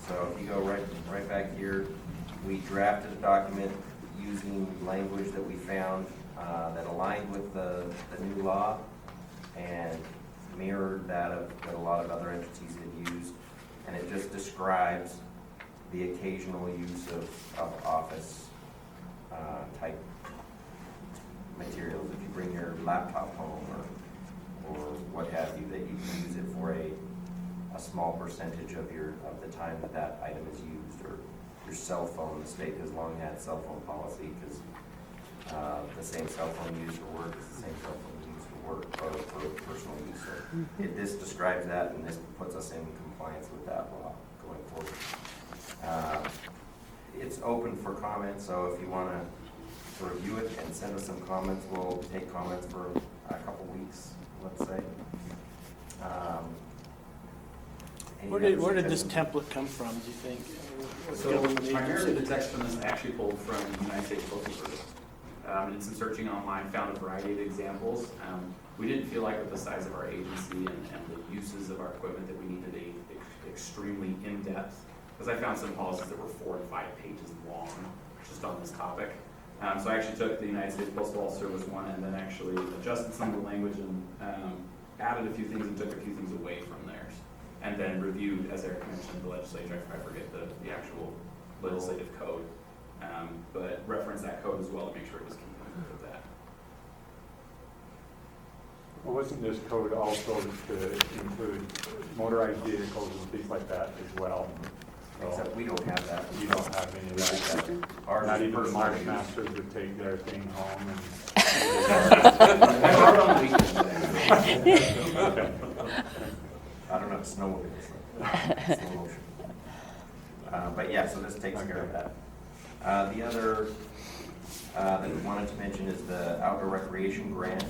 So if you go right back here, we drafted a document using language that we found that aligned with the new law and mirrored that a lot of other entities had used. And it just describes the occasional use of office type materials. If you bring your laptop home or what have you, that you can use it for a small percentage of the time that item is used, or your cell phone. The state has long had cell phone policy because the same cell phone used for work is the same cell phone used for work or for personal use. So this describes that, and this puts us in compliance with that law going forward. It's open for comments, so if you want to review it and send us some comments, we'll take comments for a couple weeks, let's say. Any Where did other this suggestions? template come from, do you think? What's So government primarily agency? the text from this I actually pulled from the United States Postal Service. Did some searching online, found a variety of examples. We didn't feel like with the size of our agency and the uses of our equipment that we needed a extremely in-depth, because I found some policies that were 4 and 5 pages long just on this topic. So I actually took the United States Postal Service one and then actually adjusted some of the language and added a few things and took a few things away from theirs. And then reviewed, as Eric mentioned, the legislature, I forget the actual legislative code, but reference that code as well to make sure it was consistent with that. Well, wasn't this code also to include motorized vehicles and things like that as well? So Except we don't have that. you don't have any of that. Ours Not is even the personal market use. masters would take their thing home and. I wrote on the weekend. Okay. I don't know, snowmobile, slow motion. But yeah, so this takes care of that. The other that we wanted to mention is the outdoor recreation grant.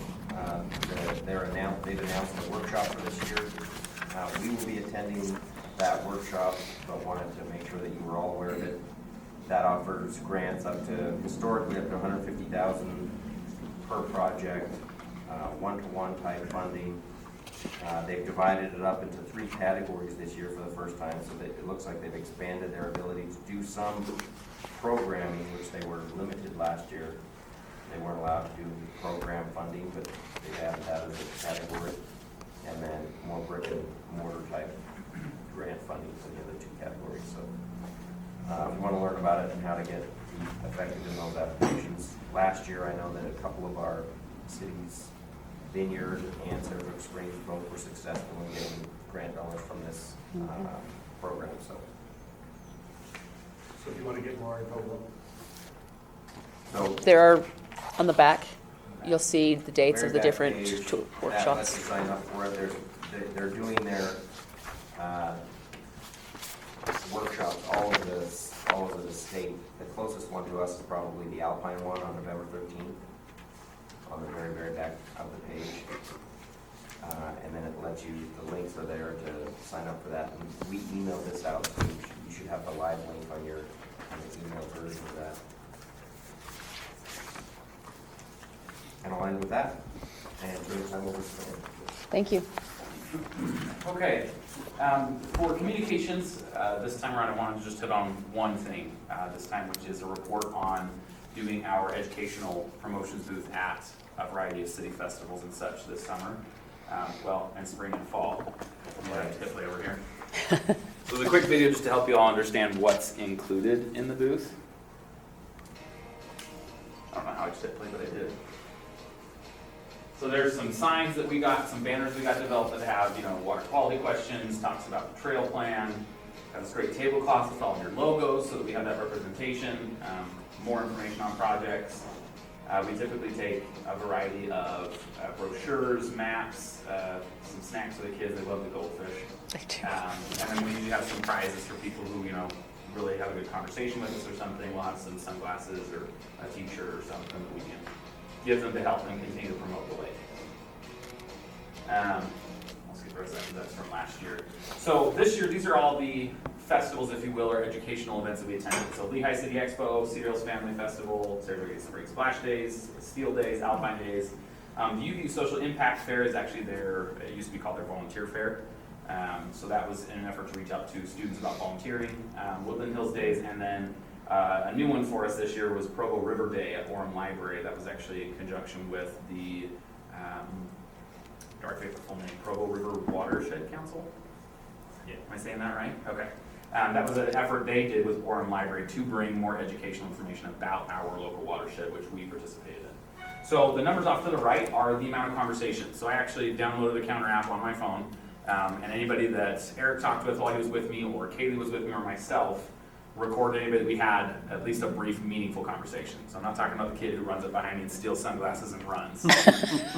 They've announced a workshop for this year. We will be attending that workshop, but wanted to make sure that you were all aware of it. That offers grants up to, historically, up to $150,000 per project, one-to-one type funding. They've divided it up into 3 categories this year for the first time, so that it looks like they've expanded their ability to do some programming, which they were limited last year. They weren't allowed to do program funding, but they added that as a category. And then more brick and mortar type grant funding for the other 2 categories. So if you want to learn about it and how to get effective in those applications, last year I know that a couple of our cities, Vineyard and Saratoga Springs, both were successful in getting grant dollars from this program. So So if you want to get more info, There are, on the back, you'll see the dates very of the back different page, that lets you workshops. sign up for it. They're doing their workshops all over the state. The closest one to us is probably the Alpine one on November 13th, on the very, very back of the page. And then it lets you, the links are there to sign up for that. And we email this out, so you should have the live link on your email version of that. And I'll end with that, and turn the time over to Stan. Thank you. Okay, for communications, this time around I wanted to just hit on one thing this time, which is a report on doing our educational promotions booth at a variety of city festivals and such this summer. And spring and fall. Typically over here. So it's a quick video just to help you all understand what's included in the booth. I don't know how I just hit play, but I did. So there's some signs that we got, some banners we got developed that have, water quality questions, talks about the trail plan, got this great tablecloth with all of your logos so that we have that representation, more information on projects. We typically take a variety of brochures, maps, some snacks for the kids. They love the goldfish. They do. And then we usually have some prizes for people who, really have a good conversation with us or something. We'll have some sunglasses or a t-shirt or something that we can give them to help them continue to promote the lake. I'll skip the rest of that because that's from last year. So this year, these are all the festivals, if you will, or educational events that we attended. So Lehigh City Expo, Cedar Hills Family Festival, Saratoga Spring Splash Days, Steel Days, Alpine Days. The UView Social Impact Fair is actually it used to be called their volunteer fair. So that was in an effort to reach out to students about volunteering. Woodland Hills Days, and then a new one for us this year was Provo River Day at Orem Library. That was actually in conjunction with the, I forget the full name, Provo River Watershed Council? Yeah, am I saying that right? Okay. That was an effort they did with Orem Library to bring more educational information about our local watershed, which we participated in. So the numbers off to the right are the amount of conversations. So I actually downloaded the Counter app on my phone, and anybody that Eric talked with while he was with me, or Kaylee was with me, or myself, recorded anybody that we had at least a brief, meaningful conversation. So I'm not talking about the kid who runs up behind me and steals sunglasses and runs,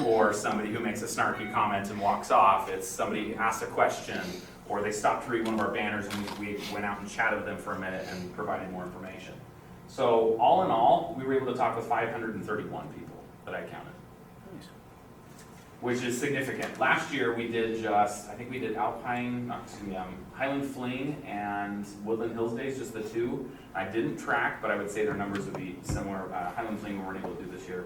or somebody who makes a snarky comment and walks off. It's somebody who asked a question, or they stopped to read one of our banners and we went out and chatted with them for a minute and provided more information. So all in all, we were able to talk with 531 people that I counted. which is significant. Last year, we did I think we did Highland Fling and Woodland Hills Days, just the two. I didn't track, but I would say their numbers would be similar. Highland Fling we weren't able to do this year,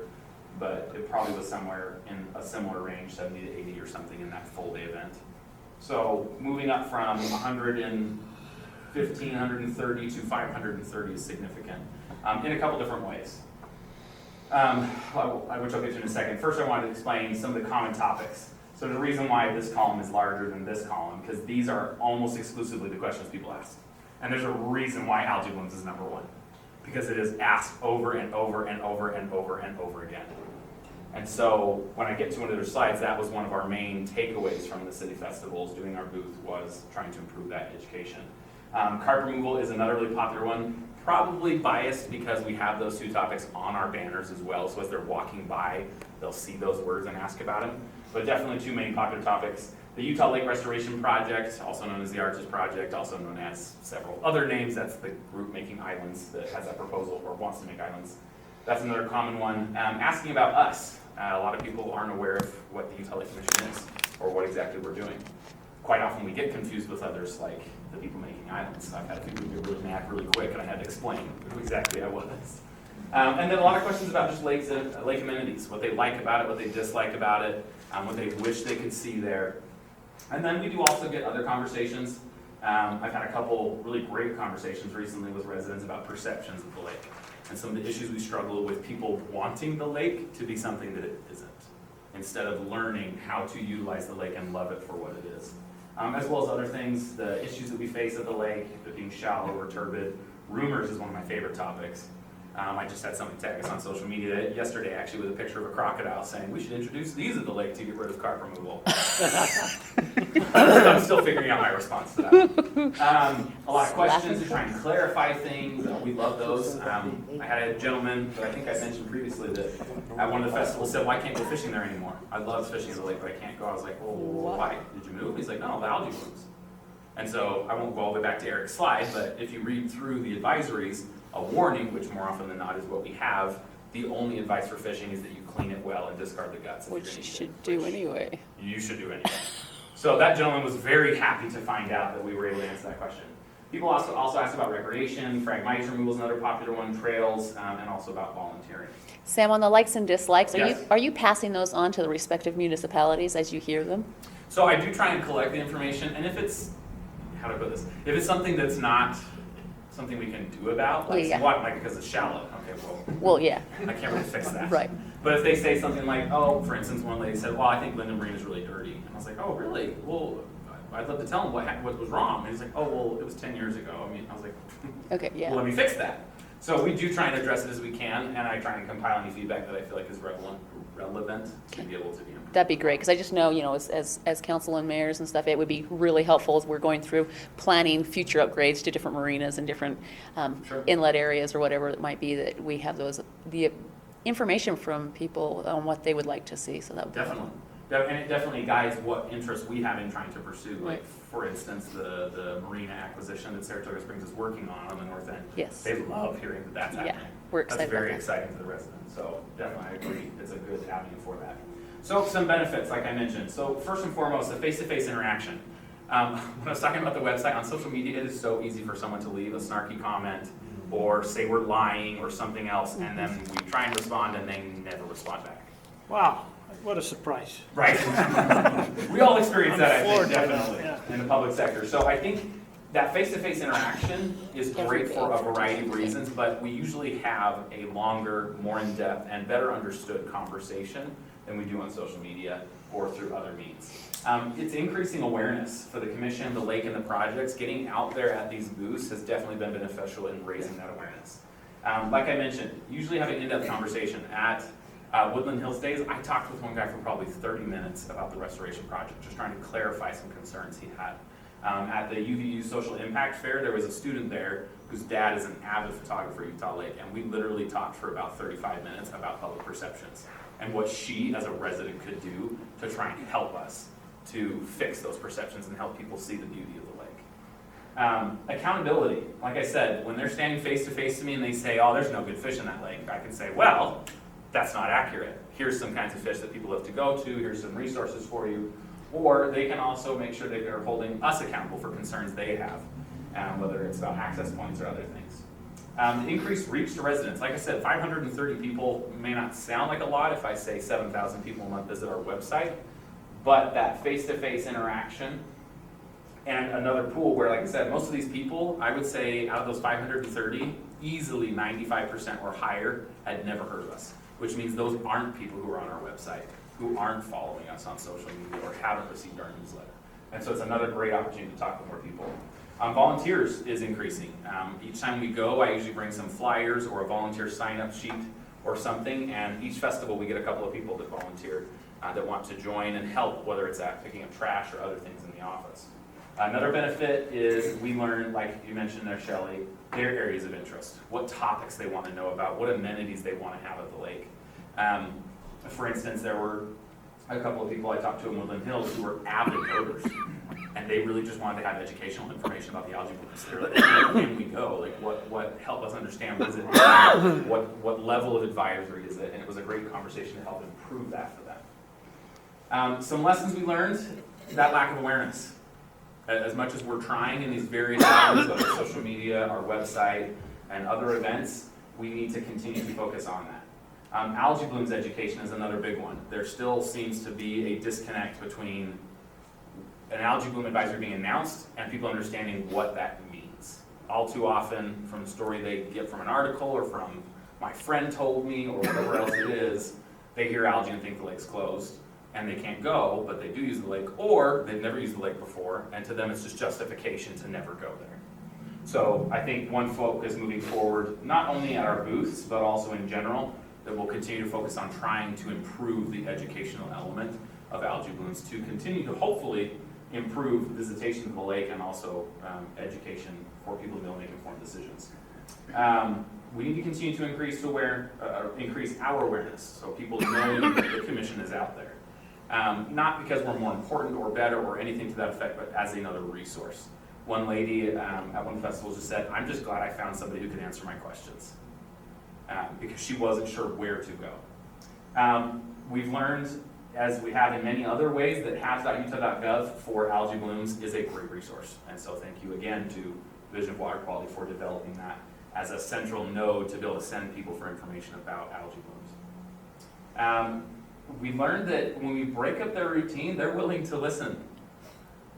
but it probably was somewhere in a similar range, 70 to 80 or something in that full day event. So moving up from 115, 130 to 530 is significant in a couple different ways. Which I'll get to in a second. First, I wanted to explain some of the common topics. So the reason why this column is larger than this column, because these are almost exclusively the questions people ask. And there's a reason why algae blooms is number one, because it is asked over and over and over and over and over again. And so when I get to one of their slides, that was one of our main takeaways from the city festivals doing our booth, was trying to improve that education. Carp removal is another really popular one. Probably biased because we have those two topics on our banners as well, so as they're walking by, they'll see those words and ask about them. But definitely two main popular topics. The Utah Lake Restoration Project, also known as the Arches Project, also known as several other names. That's the group making islands that has that proposal or wants to make islands. That's another common one. Asking about us. A lot of people aren't aware of what the Utah Lake Commission is or what exactly we're doing. Quite often we get confused with others, like the people making islands. I've had a few people get really mad really quick, and I had to explain who exactly I was. And then a lot of questions about just lakes and lake amenities, what they like about it, what they dislike about it, what they wish they could see there. And then we do also get other conversations. I've had a couple really great conversations recently with residents about perceptions of the lake and some of the issues we struggle with people wanting the lake to be something that it isn't, instead of learning how to utilize the lake and love it for what it is. As well as other things, the issues that we face at the lake, it being shallow or turbid. Rumors is one of my favorite topics. I just had somebody tag us on social media yesterday, actually, with a picture of a crocodile saying we should introduce these at the lake to get rid of carp removal. I'm still figuring out my response to that. A lot of questions to try and clarify things. We love those. I had a gentleman that I think I mentioned previously that at one of the festivals said, "Well, I can't go fishing there anymore. I love fishing at the lake, but I can't go." I was like, "Well, why? Did you move?" He's like, "No, the algae blooms." And so I won't go all the way back to Eric's slide, but if you read through the advisories, a warning, which more often than not is what we have, the only advice for fishing is that you clean it well and discard the guts. Which you should do anyway. You should do anyway. So that gentleman was very happy to find out that we were able to answer that question. People also asked about recreation, Phragmites removal is another popular one, trails, and also about volunteering. Sam, on the likes and dislikes, Yes. are you passing those on to the respective municipalities as you hear them? So I do try and collect the information, and if it's, how do I put this? If it's something that's not something we can do about, like Yeah. what, like because it's shallow, okay, well, Well, yeah, I can't really fix that. right. But if they say something like, oh, for instance, one lady said, well, I think Linden Marine is really dirty. And I was like, oh, really? Well, I'd love to tell him what was wrong. And he's like, oh, well, it was 10 years ago. I was like, Okay, well, yeah. let me fix that. So we do try and address it as we can, and I try and compile any feedback that I feel like is relevant to be able to be improved. That'd be great, because I just know, as council and mayors and stuff, it would be really helpful as we're going through planning future upgrades to different marinas and different Sure. inlet areas or whatever it might be, that we have the information from people on what they would like to see, so that would be Definitely. And it definitely guides what interests we have in trying to pursue. Like, Right. for instance, the marina acquisition that Saratoga Springs is working on the north end. Yes. They love hearing that that's Yeah, happening. we're excited That's very about that. exciting for the residents. So definitely, I agree. It's a good avenue for that. So some benefits, like I mentioned. So first and foremost, the face-to-face interaction. When I was talking about the website, on social media, it is so easy for someone to leave a snarky comment or say we're lying or something else, and then we try and respond and they never respond back. Wow, what a surprise. Right. We all experience that, I I'm think, floored by that, definitely, yeah. in the public sector. So I think that face-to-face interaction is great for a variety of reasons, but we usually have a longer, more in-depth, and better understood conversation than we do on social media or through other means. It's increasing awareness for the commission, the lake, and the projects. Getting out there at these booths has definitely been beneficial in raising that awareness. Like I mentioned, usually have an in-depth conversation. At Woodland Hills Days, I talked with one guy for probably 30 minutes about the restoration project, just trying to clarify some concerns he had. At the UVU Social Impact Fair, there was a student there whose dad is an avid photographer at Utah Lake, and we literally talked for about 35 minutes about public perceptions and what she, as a resident, could do to try and help us to fix those perceptions and help people see the beauty of the lake. Accountability. Like I said, when they're standing face to face to me and they say, oh, there's no good fish in that lake, I can say, well, that's not accurate. Here's some kinds of fish that people love to go to, here's some resources for you. Or they can also make sure that they're holding us accountable for concerns they have, whether it's about access points or other things. Increased reach to residents. Like I said, 530 people may not sound like a lot if I say 7,000 people a month visit our website, but that face-to-face interaction and another pool where, like I said, most of these people, I would say out of those 530, easily 95% or higher had never heard of us, which means those aren't people who are on our website, who aren't following us on social media or haven't received our newsletter. And so it's another great opportunity to talk to more people. Volunteers is increasing. Each time we go, I usually bring some flyers or a volunteer sign-up sheet or something, and each festival we get a couple of people that volunteer that want to join and help, whether it's at picking up trash or other things in the office. Another benefit is we learn, like you mentioned there, Shelley, their areas of interest, what topics they want to know about, what amenities they want to have at the lake. For instance, there were a couple of people I talked to in Woodland Hills who were avid boaters, and they really just wanted to have educational information about the algae blooms. They were like, where can we go? Like, what help us understand what is it? What level of advisory is it? And it was a great conversation to help improve that for them. Some lessons we learned, that lack of awareness. As much as we're trying in these various areas, whether it's social media, our website, and other events, we need to continue to focus on that. Algae blooms education is another big one. There still seems to be a disconnect between an algae bloom advisory being announced and people understanding what that means. All too often, from the story they get from an article or from my friend told me or whatever else it is, they hear algae and think the lake's closed and they can't go, but they do use the lake, or they've never used the lake before, and to them it's just justification to never go there. So I think one focus moving forward, not only at our booths, but also in general, that we'll continue to focus on trying to improve the educational element of algae blooms to continue to hopefully improve visitation to the lake and also education for people to be able to make informed decisions. We need to continue to increase our awareness so people know that the commission is out there. Not because we're more important or better or anything to that effect, but as another resource. One lady at one festival just said, "I'm just glad I found somebody who could answer my questions," because she wasn't sure where to go. We've learned, as we have in many other ways, that HABs.utah.gov for algae blooms is a great resource. And so thank you again to Division of Water Quality for developing that as a central node to be able to send people for information about algae blooms. We learned that when we break up their routine, they're willing to listen.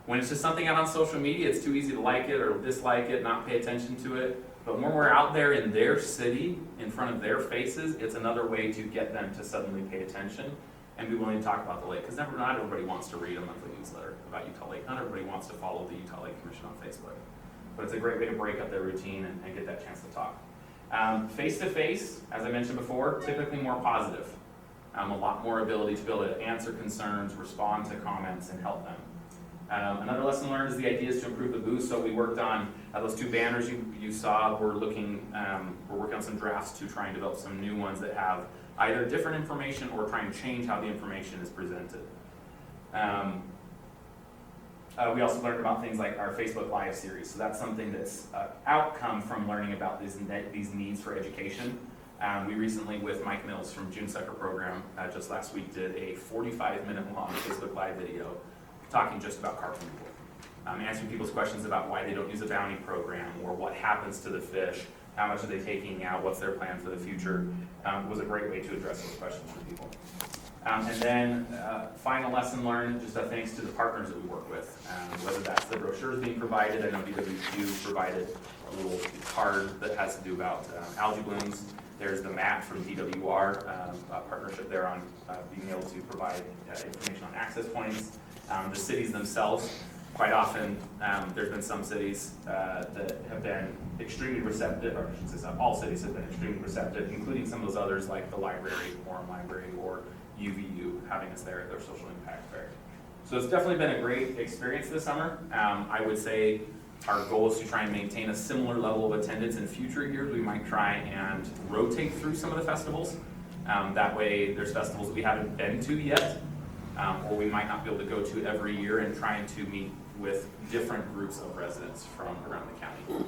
When it's just something out on social media, it's too easy to like it or dislike it, not pay attention to it. But when we're out there in their city, in front of their faces, it's another way to get them to suddenly pay attention and be willing to talk about the lake. Because not everybody wants to read a monthly newsletter about Utah Lake. Not everybody wants to follow the Utah Lake Commission on Facebook. But it's a great way to break up their routine and get that chance to talk. Face-to-face, as I mentioned before, typically more positive. A lot more ability to be able to answer concerns, respond to comments, and help them. Another lesson learned is the ideas to improve the booth. So we worked on those two banners you saw. We're working on some drafts to try and develop some new ones that have either different information or try and change how the information is presented. We also learned about things like our Facebook Live series. So that's something that's an outcome from learning about these needs for education. We recently, with Mike Mills from June Sucker Program, just last week did a 45-minute long Facebook Live video talking just about carp removal, answering people's questions about why they don't use a bounty program or what happens to the fish, how much are they taking out, what's their plan for the future. It was a great way to address those questions for people. And then final lesson learned, just a thanks to the partners that we work with, whether that's the brochures being provided. I know DWQ provided a little card that has to do about algae blooms. There's the map from DWR, a partnership there on being able to provide information on access points. The cities themselves, quite often, there's been some cities that have been extremely receptive, or I should say all cities have been extremely receptive, including some of those others like the library, Orem Library, or UVU, having us there at their social impact fair. So it's definitely been a great experience this summer. I would say our goal is to try and maintain a similar level of attendance in future years. We might try and rotate through some of the festivals. That way there's festivals that we haven't been to yet, or we might not be able to go to every year, and trying to meet with different groups of residents from around the county.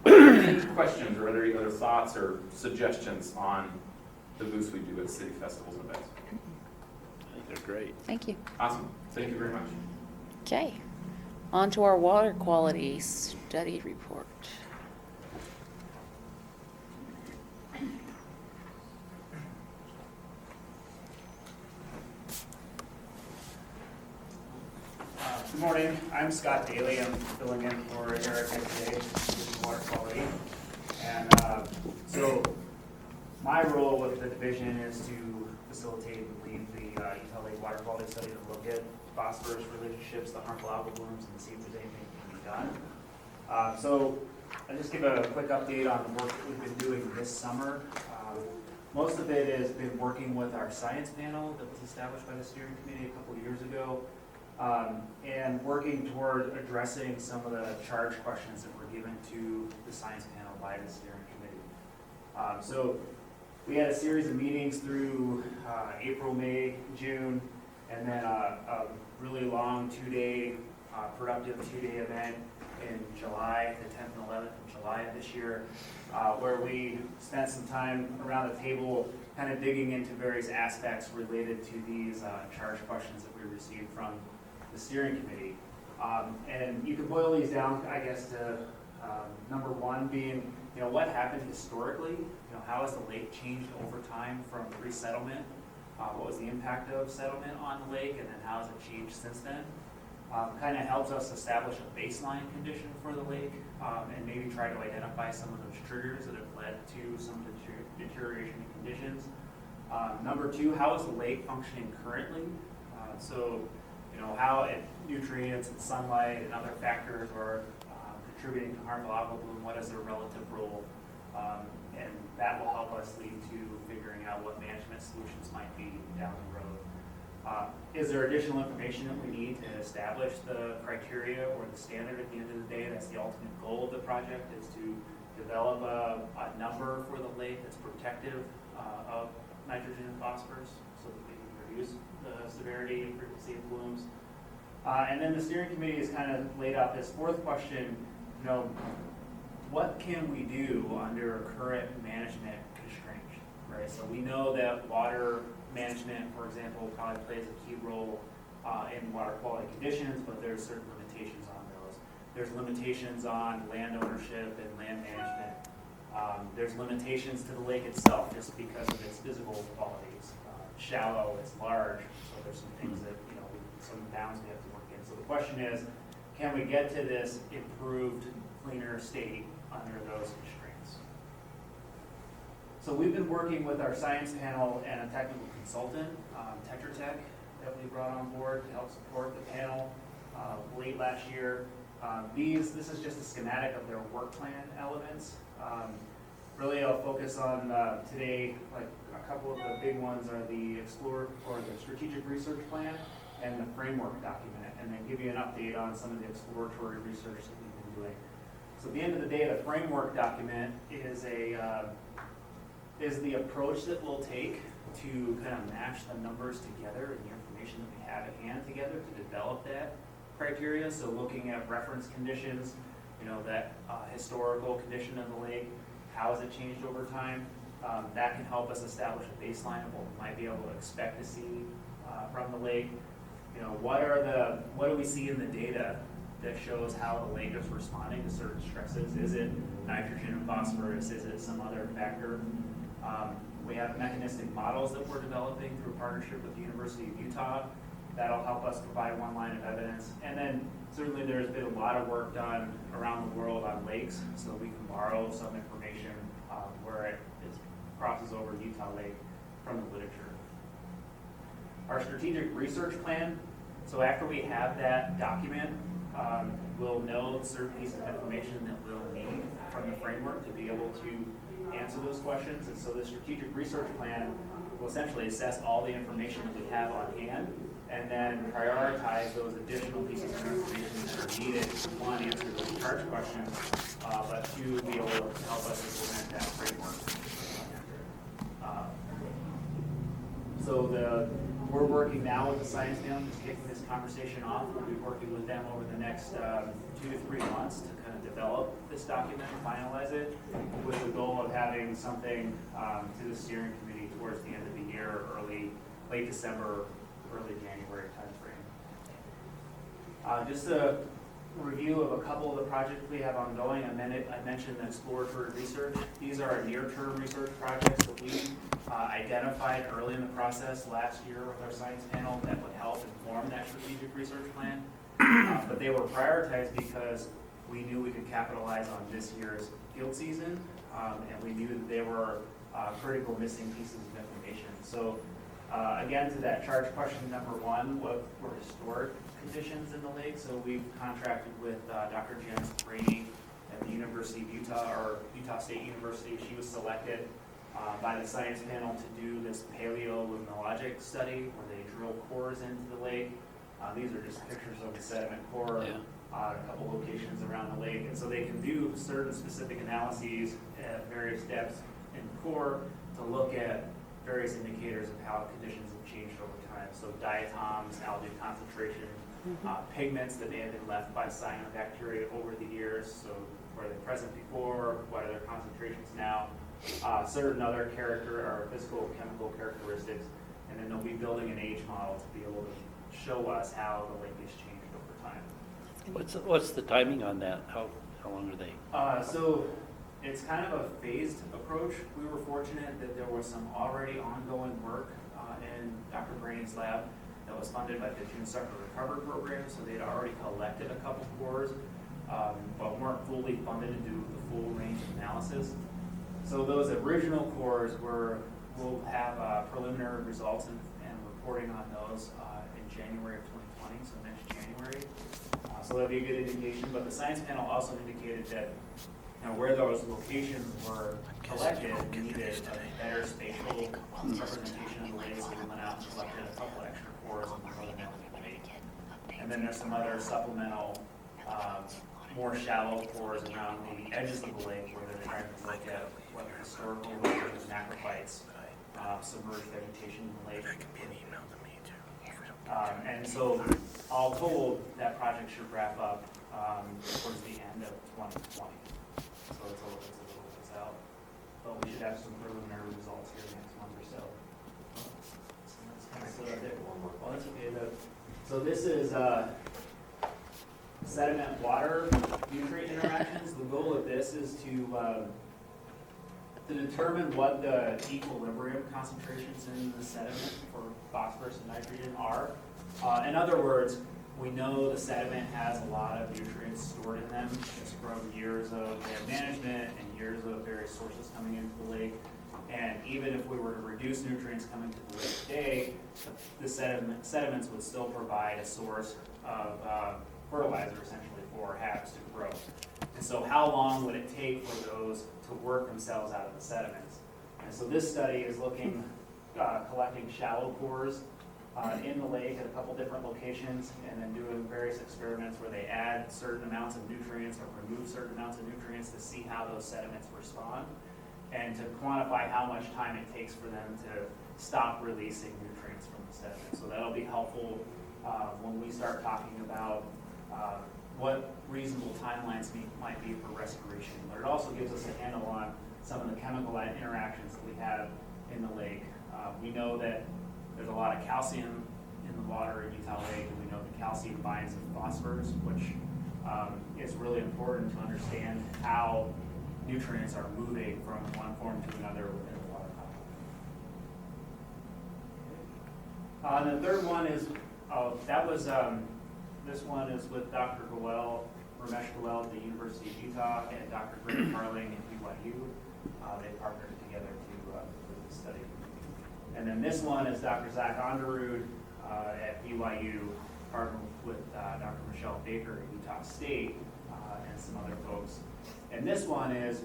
Any questions or other thoughts or suggestions on the booths we do at city festivals and events. I think they're great. Thank you. Awesome. Thank you very much. Okay, on to our water quality study report. Good morning, I'm Scott Daly. I'm filling in for Erica today with water quality. And so my role with the division is to facilitate and lead the Utah Lake Water Quality Study to look at phosphorus relationships, the harmful algal blooms, and see if there's anything that can be done. So I'll just give a quick update on the work that we've been doing this summer. Most of it has been working with our science panel that was established by the steering committee a couple years ago. And working toward addressing some of the charge questions that were given to the science panel by the steering committee. So we had a series of meetings through April, May, June, and then a really long productive two-day event in July, the 10th and 11th of July of this year, where we spent some time around the table kind of digging into various aspects related to these charge questions that we received from the steering committee. And you could boil these down, I guess, to number one being, what happened historically? How has the lake changed over time from pre-settlement? What was the impact of settlement on the lake, and then how has it changed since then? Kind of helps us establish a baseline condition for the lake, and maybe try to identify some of those triggers that have led to some deterioration in conditions. Number two, how is the lake functioning currently? How nutrients and sunlight and other factors are contributing to harmful algal bloom, what is their relative role? And that will help us lead to figuring out what management solutions might be down the road. Is there additional information that we need to establish the criteria or the standard at the end of the day? That's the ultimate goal of the project, is to develop a number for the lake that's protective of nitrogen and phosphorus so that we can reduce the severity and frequency of blooms. And then the steering committee has kind of laid out this fourth question, what can we do under current management constraints, right? So we know that water management, for example, probably plays a key role in water quality conditions, but there's certain limitations on those. There's limitations on land ownership and land management. There's limitations to the lake itself just because of its physical qualities. Shallow, it's large, so there's some things that, some bounds we have to work in. So the question is, can we get to this improved, cleaner state under those constraints? So we've been working with our science panel and a technical consultant, Tetra Tech, that we brought on board to help support the panel late last year. This is just a schematic of their work plan elements. Really, I'll focus on today, like a couple of the big ones are the strategic research plan and the framework document, and then give you an update on some of the exploratory research that we've been doing. So at the end of the day, the framework document is the approach that we'll take to kind of match the numbers together and the information that we have at hand together to develop that criteria. So looking at reference conditions, that historical condition of the lake, how has it changed over time? That can help us establish a baseline of what we might be able to expect to see from the lake. What do we see in the data that shows how the lake is responding to certain stresses? Is it nitrogen and phosphorus? Is it some other factor? We have mechanistic models that we're developing through a partnership with the University of Utah. That'll help us provide one line of evidence. And then certainly there's been a lot of work done around the world on lakes, so we can borrow some information where it crosses over Utah Lake from the literature. Our strategic research plan, so after we have that document, we'll know certain pieces of information that we'll need from the framework to be able to answer those questions. And so the strategic research plan will essentially assess all the information that we have on hand and then prioritize those additional pieces of information that are needed to, one, answer those charge questions, but two, be able to help us implement that framework. We're working now with the science panel, just kicking this conversation off. We'll be working with them over the next 2 to 3 months to kind of develop this document and finalize it with the goal of having something to the steering committee towards the end of the year, late December, early January timeframe. Just a review of a couple of the projects we have ongoing. I mentioned the exploratory research. These are our near-term research projects that we identified early in the process last year with our science panel that would help inform that strategic research plan. But they were prioritized because we knew we could capitalize on this year's field season, and we knew that they were critical missing pieces of information. So again, to that charge question number one, what were historic conditions in the lake? So we've contracted with Dr. Jen Rainey at the University of Utah, or Utah State University. She was selected by the science panel to do this paleolimnologic study where they drill cores into the lake. These are just pictures of the sediment core Yeah. at a couple locations around the lake. And so they can do certain specific analyses at various depths in the core to look at various indicators of how conditions have changed over time. So diatoms, algae concentration, pigments that may have been left by cyanobacteria over the years. So were they present before? What are their concentrations now? Certain other character or physical chemical characteristics. And then they'll be building an age model to be able to show us how the lake has changed over time. What's the timing on that? How long are they? So it's kind of a phased approach. We were fortunate that there was some already ongoing work in Dr. Brain's lab that was funded by the June Sucker Recover program. So they'd already collected a couple cores, but weren't fully funded to do the full range of analysis. So those original cores we'll have preliminary results and reporting on those in January of 2020, so next January. So that'll be a good indication. But the science panel also indicated that where those locations were collected, we needed a better spatial representation of the lake, so we went out and collected a couple extra cores on the northern end of the lake. And then there's some other supplemental, more shallow cores around the edges of the lake where they're trying to look at whether historical layers, macrophytes, submerged vegetation in the lake. And so, all told, that project should wrap up towards the end of 2020. So it's a little ways out. But we should have some preliminary results here next month or so. So that's kind of it. Well, that's okay. So this is sediment water nutrient interactions. The goal of this is to determine what the equilibrium concentrations in the sediment for phosphorus and nitrogen are. In other words, we know the sediment has a lot of nutrients stored in them. It's from years of dam management and years of various sources coming into the lake. And even if we were to reduce nutrients coming to the lake today, the sediments would still provide a source of fertilizer essentially for HABs to grow. And so how long would it take for those to work themselves out of the sediments? And so this study is looking, collecting shallow cores in the lake at a couple different locations, and then doing various experiments where they add certain amounts of nutrients or remove certain amounts of nutrients to see how those sediments respond, and to quantify how much time it takes for them to stop releasing nutrients from the sediment. So that'll be helpful when we start talking about what reasonable timelines might be for restoration. But it also gives us a handle on some of the chemical interactions that we have in the lake. We know that there's a lot of calcium in the water in Utah Lake, and we know that calcium binds with phosphorus, which is really important to understand how nutrients are moving from one form to another within the water column. And the third one is, this one is with Dr. Goel, Ramesh Goel at the University of Utah, and Dr. Greg Carling at BYU. They partnered together to do this study. And then this one is Dr. Zach Onderud at BYU, partnered with Dr. Michelle Baker at Utah State, and some other folks. And this one is,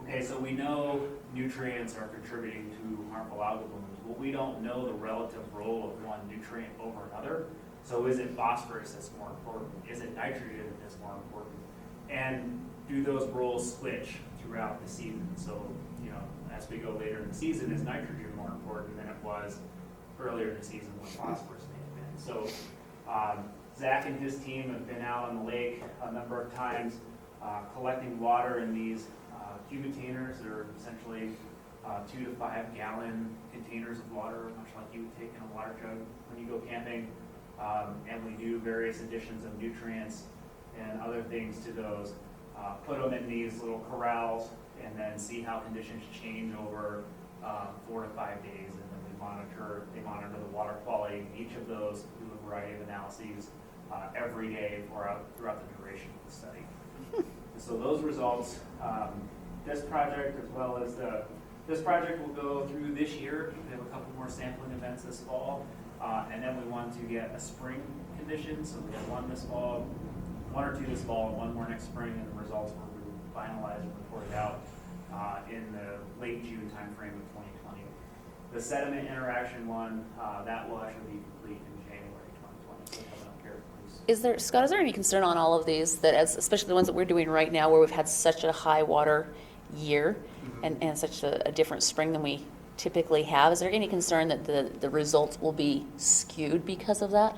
okay, so we know nutrients are contributing to harmful algal blooms, but we don't know the relative role of one nutrient over another. So is it phosphorus that's more important? Is it nitrogen that's more important? And do those roles switch throughout the season? So, as we go later in the season, is nitrogen more important than it was earlier in the season when phosphorus may have been? So Zach and his team have been out on the lake a number of times collecting water in these cubitainers. They're essentially 2 to 5 gallon containers of water, much like you would take in a water jug when you go camping. And we do various additions of nutrients and other things to those. Put them in these little corrals and then see how conditions change over 4 to 5 days. And then they monitor the water quality in each of those, do a variety of analyses every day throughout the duration of the study. And so those results, this project as well as this project will go through this year. We have a couple more sampling events this fall. And then we want to get a spring condition. So we have one or two this fall, and one more next spring, and the results will be finalized and reported out in the late June timeframe of 2020. The sediment interaction one, that will actually be complete in January 2020. So coming up here, please. Scott, is there any concern on all of these that, especially the ones that we're doing right now, where we've had such a high water year and such a different spring than we typically have? Is there any concern that the results will be skewed because of that?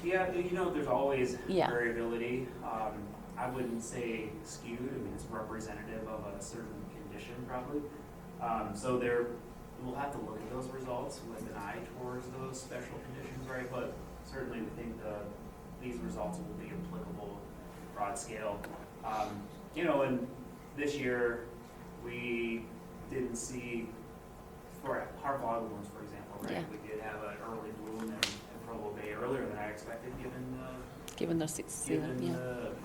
Yeah, there's always Yeah. variability. I wouldn't say skewed. I mean, it's representative of a certain condition, probably. So we'll have to look at those results with an eye towards those special conditions, right? But certainly, we think these results will be applicable broad scale. And this year we didn't see, for harmful algal blooms, for example, right? Yeah. We did have an early bloom in Provo Bay earlier than I expected, given the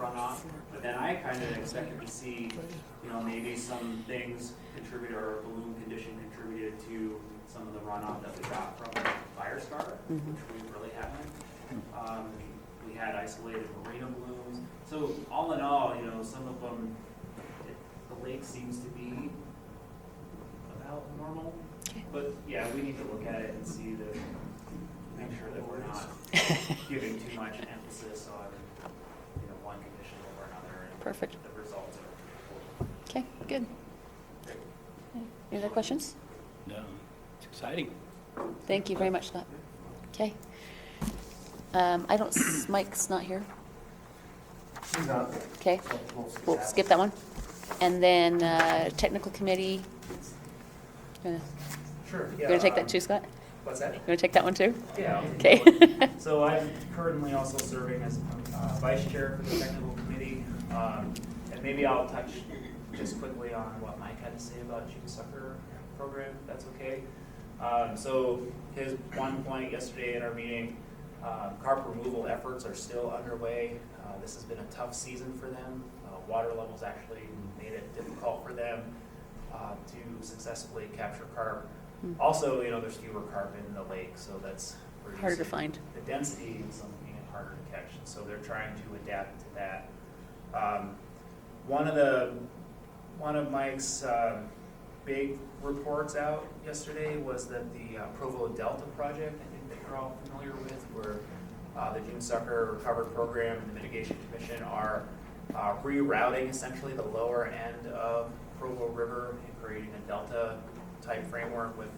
runoff. But then I kind of expected to see, maybe some things contributed, or a bloom condition contributed to some of the runoff that we got from fire scar, which we really haven't. We had isolated marina blooms. So all in all, some of them, the lake seems to be about normal. But yeah, we need to look at it and see make sure that we're not giving too much emphasis on one condition over another. And Perfect. The results are. Okay, good. Any other questions? No, it's exciting. Thank you very much, Scott. Okay. Mike's not here. Okay, we'll skip that one. And then technical committee. Sure. You're gonna take that too, Scott? What's that? You're gonna take that one too? Yeah. Okay. So I'm currently also serving as vice chair for the technical committee. And maybe I'll touch just quickly on what Mike had to say about June Sucker program, if that's okay. So his one point yesterday at our meeting, carp removal efforts are still underway. This has been a tough season for them. Water levels actually made it difficult for them to successfully capture carp. Also, there's fewer carp in the lake, so that's Harder to find. the density and some making it harder to catch. And so they're trying to adapt to that. One of Mike's big reports out yesterday was that the Provo Delta project, I think that you're all familiar with, where the June Sucker Recovery Program and the Mitigation Commission are rerouting essentially the lower end of Provo River and creating a delta type framework with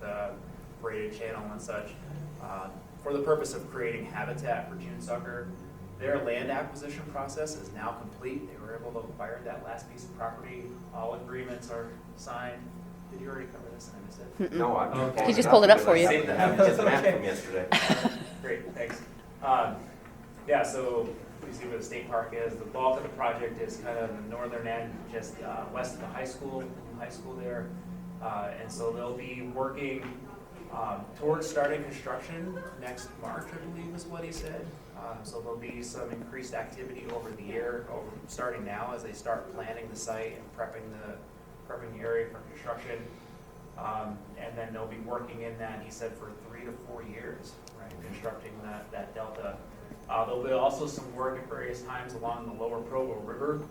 braided channel and such for the purpose of creating habitat for June Sucker. Their land acquisition process is now complete. They were able to acquire that last piece of property. All agreements are signed. Did you already cover this and I missed it? No, I'm just pulling He just pulled it up for you. I saved the map from yesterday. Great, thanks. Yeah, so you see where the state park is. The bulk of the project is kind of the northern end, just west of the high school there. And so they'll be working towards starting construction next March, I believe is what he said. So there'll be some increased activity over the year, starting now as they start planning the site and prepping the area for construction. And then they'll be working in that, he said, for 3 to 4 years, right, constructing that delta. There'll be also some work at various times along the lower Provo River.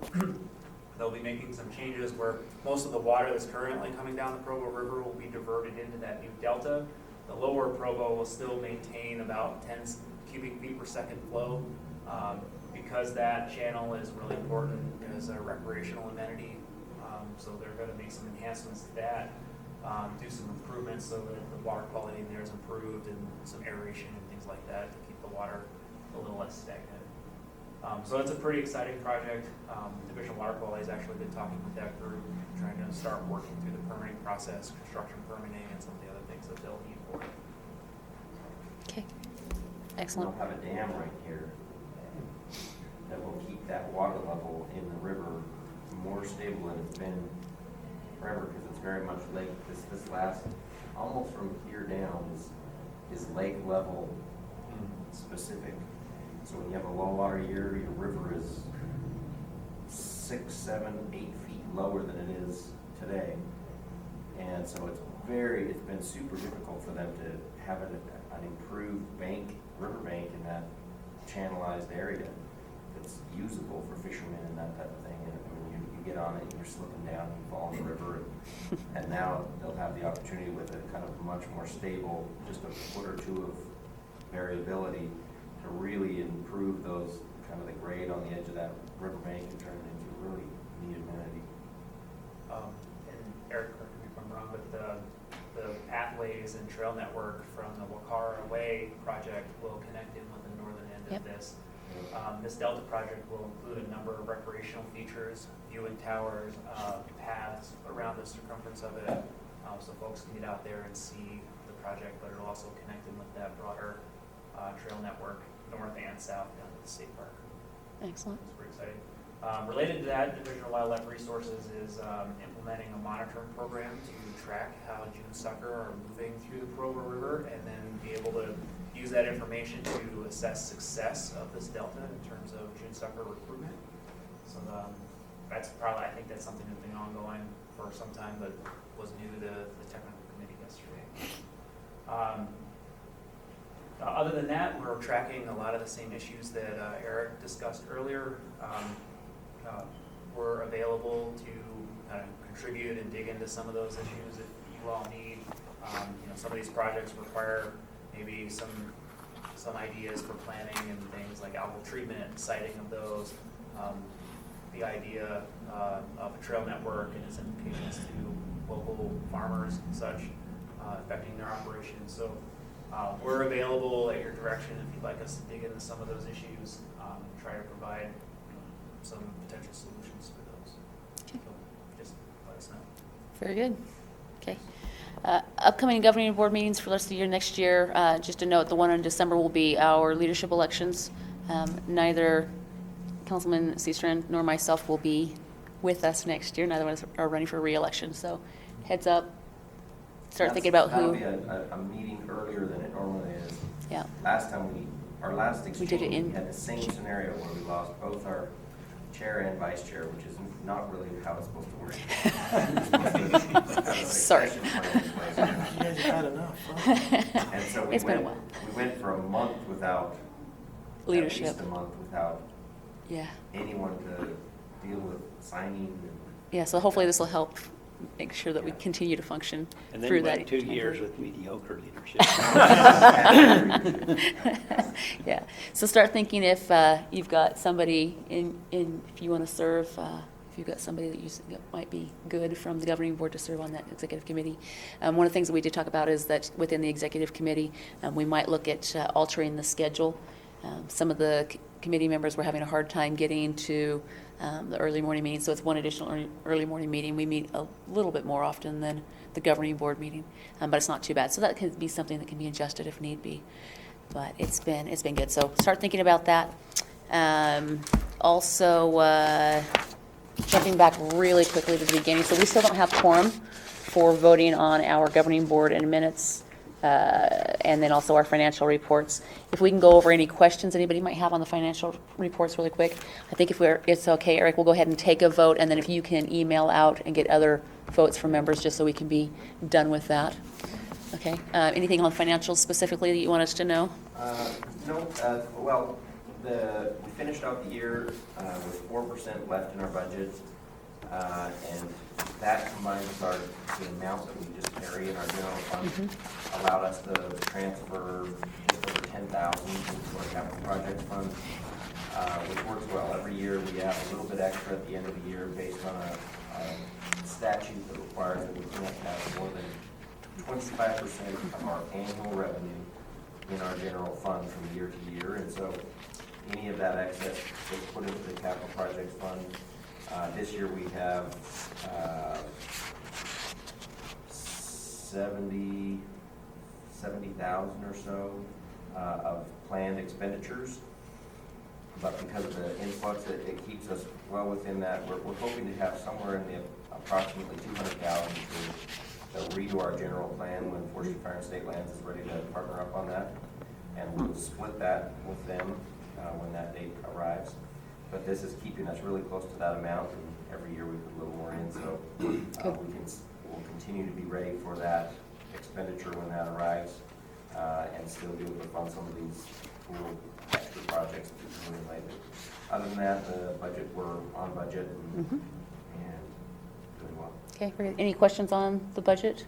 They'll be making some changes where most of the water that's currently coming down the Provo River will be diverted into that new delta. The lower Provo will still maintain about 10 cubic feet per second flow because that channel is really important as a recreational amenity. So they're going to make some enhancements to that, do some improvements so that the water quality in there is improved and some aeration and things like that to keep the water a little less stagnant. So it's a pretty exciting project. Division of Water Quality has actually been talking with that group, trying to start working through the permitting process, construction permitting, and some of the other things that they'll need for it. Okay, We'll excellent. have a dam right here that will keep that water level in the river more stable than it's been forever, because it's very much lake, this last, almost from here down is lake level specific. So when you have a low water year, your river is 6, 7, 8 feet lower than it is today. And so it's been super difficult for them to have an improved river bank in that channelized area that's usable for fishermen and that type of thing. And when you get on it and you're slipping down, you fall in the river. And now they'll have the opportunity with a kind of much more stable, just a foot or two of variability to really improve those, kind of the grade on the edge of that riverbank and turn it into a really neat amenity. And Eric, correct me if I'm wrong, but the pathways and trail network from the Wakara Way project will connect in with the northern end Yep. of this. This Delta project will include a number of recreational features, viewing towers, paths around the circumference of it, so folks can get out there and see the project, but it'll also connect in with that broader trail network, north and south down to the state park. Excellent. It's pretty exciting. Related to that, Division of Wildlife Resources is implementing a monitoring program to track how June sucker are moving through the Provo River, and then be able to use that information to assess success of this delta in terms of June sucker recruitment. So that's probably, I think that's something that's been ongoing for some time, but was new to the technical committee yesterday. Other than that, we're tracking a lot of the same issues that Eric discussed earlier. We're available to contribute and dig into some of those issues if you all need. Some of these projects require maybe some ideas for planning and things like algal treatment, siting of those, the idea of a trail network and its implications to local farmers and such, affecting their operations. So we're available at your direction if you'd like us to dig into some of those issues, and try to provide some potential solutions for those. Okay. So just let us know. Very good. Okay. Upcoming governing board meetings for the rest of the year next year, just a note, the one in December will be our leadership elections. Neither Councilman Seastrand nor myself will be with us next year. Neither of us are running for re-election, so heads up. Start thinking about who. That'll be a meeting earlier than it normally is. Yeah. Our last exchange, did it we had the same scenario where we lost both our chair and vice chair, which is not really how it's supposed to work. It's supposed to have a Sorry. succession plan in place. You guys have had enough, huh? And so It's been a while. we went for a month without, at Leadership. least a month without Yeah. anyone to deal with signing. Yeah, so hopefully this will help make sure that we continue to function And then through you that. went 2 time years period. with mediocre leadership. Yeah, so start thinking if you've got somebody if you want to serve, if you've got somebody that you think might be good from the governing board to serve on that executive committee. One of the things that we did talk about is that within the executive committee, we might look at altering the schedule. Some of the committee members were having a hard time getting to the early morning meeting, so it's one additional early morning meeting. We meet a little bit more often than the governing board meeting, but it's not too bad. So that could be something that can be adjusted if need be. But it's been good. So start thinking about that. Also, jumping back really quickly to the beginning. So we still don't have quorum for voting on our governing board and minutes, and then also our financial reports. If we can go over any questions anybody might have on the financial reports really quick. I think if it's okay, Eric, we'll go ahead and take a vote, and then if you can email out and get other votes from members, just so we can be done with that. Okay, anything on financials specifically that you want us to know? No, well, we finished out the year with 4% left in our budget, and that combined with the amount that we just carry in our general fund allowed us to transfer just over $10,000 into our capital projects fund, which works well. Every year we have a little bit extra at the end of the year based on a statute that requires that we can't have more than 25% of our annual revenue in our general fund from year to year. And so any of that excess was put into the capital projects fund. This year we have 70,000 or so of planned expenditures. But because of the influx, it keeps us well within that. We're hoping to have somewhere in the approximately 200,000 to redo our general plan when Forestry Fire and State Lands is ready to partner up on that. And we'll split that with them when that date arrives. But this is keeping us really close to that amount, and every year we put a little more in, so we'll continue to be ready for that expenditure when that arrives, and still be able to fund some of these cool extra projects that we're doing later. Other than that, the budget, we're on budget and doing well. Okay, very good. Any questions on the budget?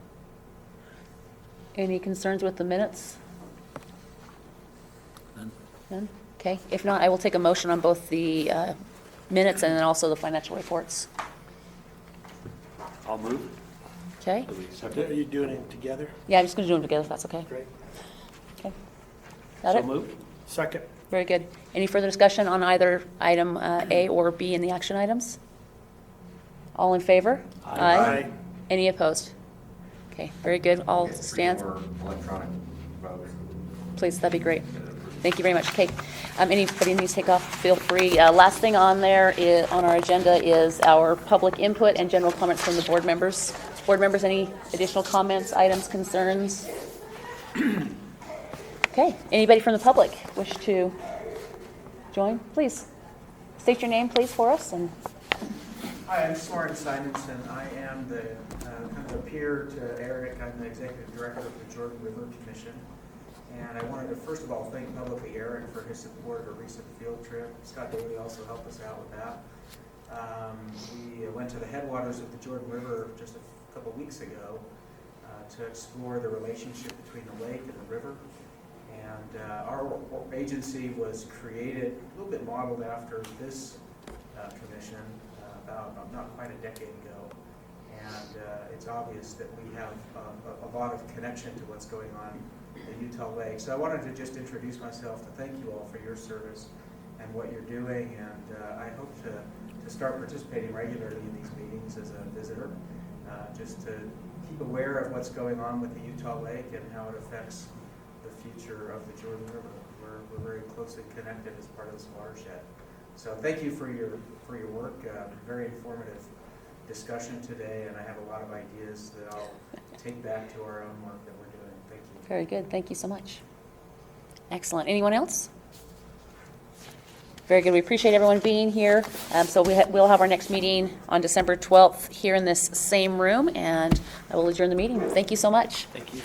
Any concerns with the minutes? None? Okay, if not, I will take a motion on both the minutes and then also the financial reports. I'll move. Okay? Do we accept Are it? you doing it together? Yeah, I'm just going to do them together if that's okay. Great. Okay. Got So it? moved. Second. Very good. Any further discussion on either item A or B in the action items? All in favor? Aye. Any opposed? Okay, very good. All Get three stands. more electronic votes. Please, that'd be great. Thank you very much. Okay, anybody needs to take off, feel free. Last thing on there is, on our agenda is our public input and general comments from the board members. Board members, any additional comments, items, concerns? Okay, anybody from the public wish to join? Please, state your name, please, for us. And Hi, I'm Soren Simonson. I am the kind of a peer to Eric. I'm the executive director of the Jordan River Commission. And I wanted to first of all thank publicly Eric for his support of a recent field trip. Scott Daly also helped us out with that. We went to the headwaters of the Jordan River just a couple weeks ago to explore the relationship between the lake and the river. And our agency was created a little bit modeled after this commission about not quite a decade ago. And it's obvious that we have a lot of connection to what's going on in Utah Lake. So I wanted to just introduce myself to thank you all for your service and what you're doing. And I hope to start participating regularly in these meetings as a visitor, just to keep aware of what's going on with the Utah Lake and how it affects the future of the Jordan River. We're very closely connected as part of this watershed. So thank you for your work. Very informative discussion today, and I have a lot of ideas that I'll take back to our own work that we're doing. Thank you. very good. Thank you so much. Excellent. Anyone else? Very good. We appreciate everyone being here. So we'll have our next meeting on December 12th here in this same room, and I will adjourn the meeting. Thank you so much. Thank you.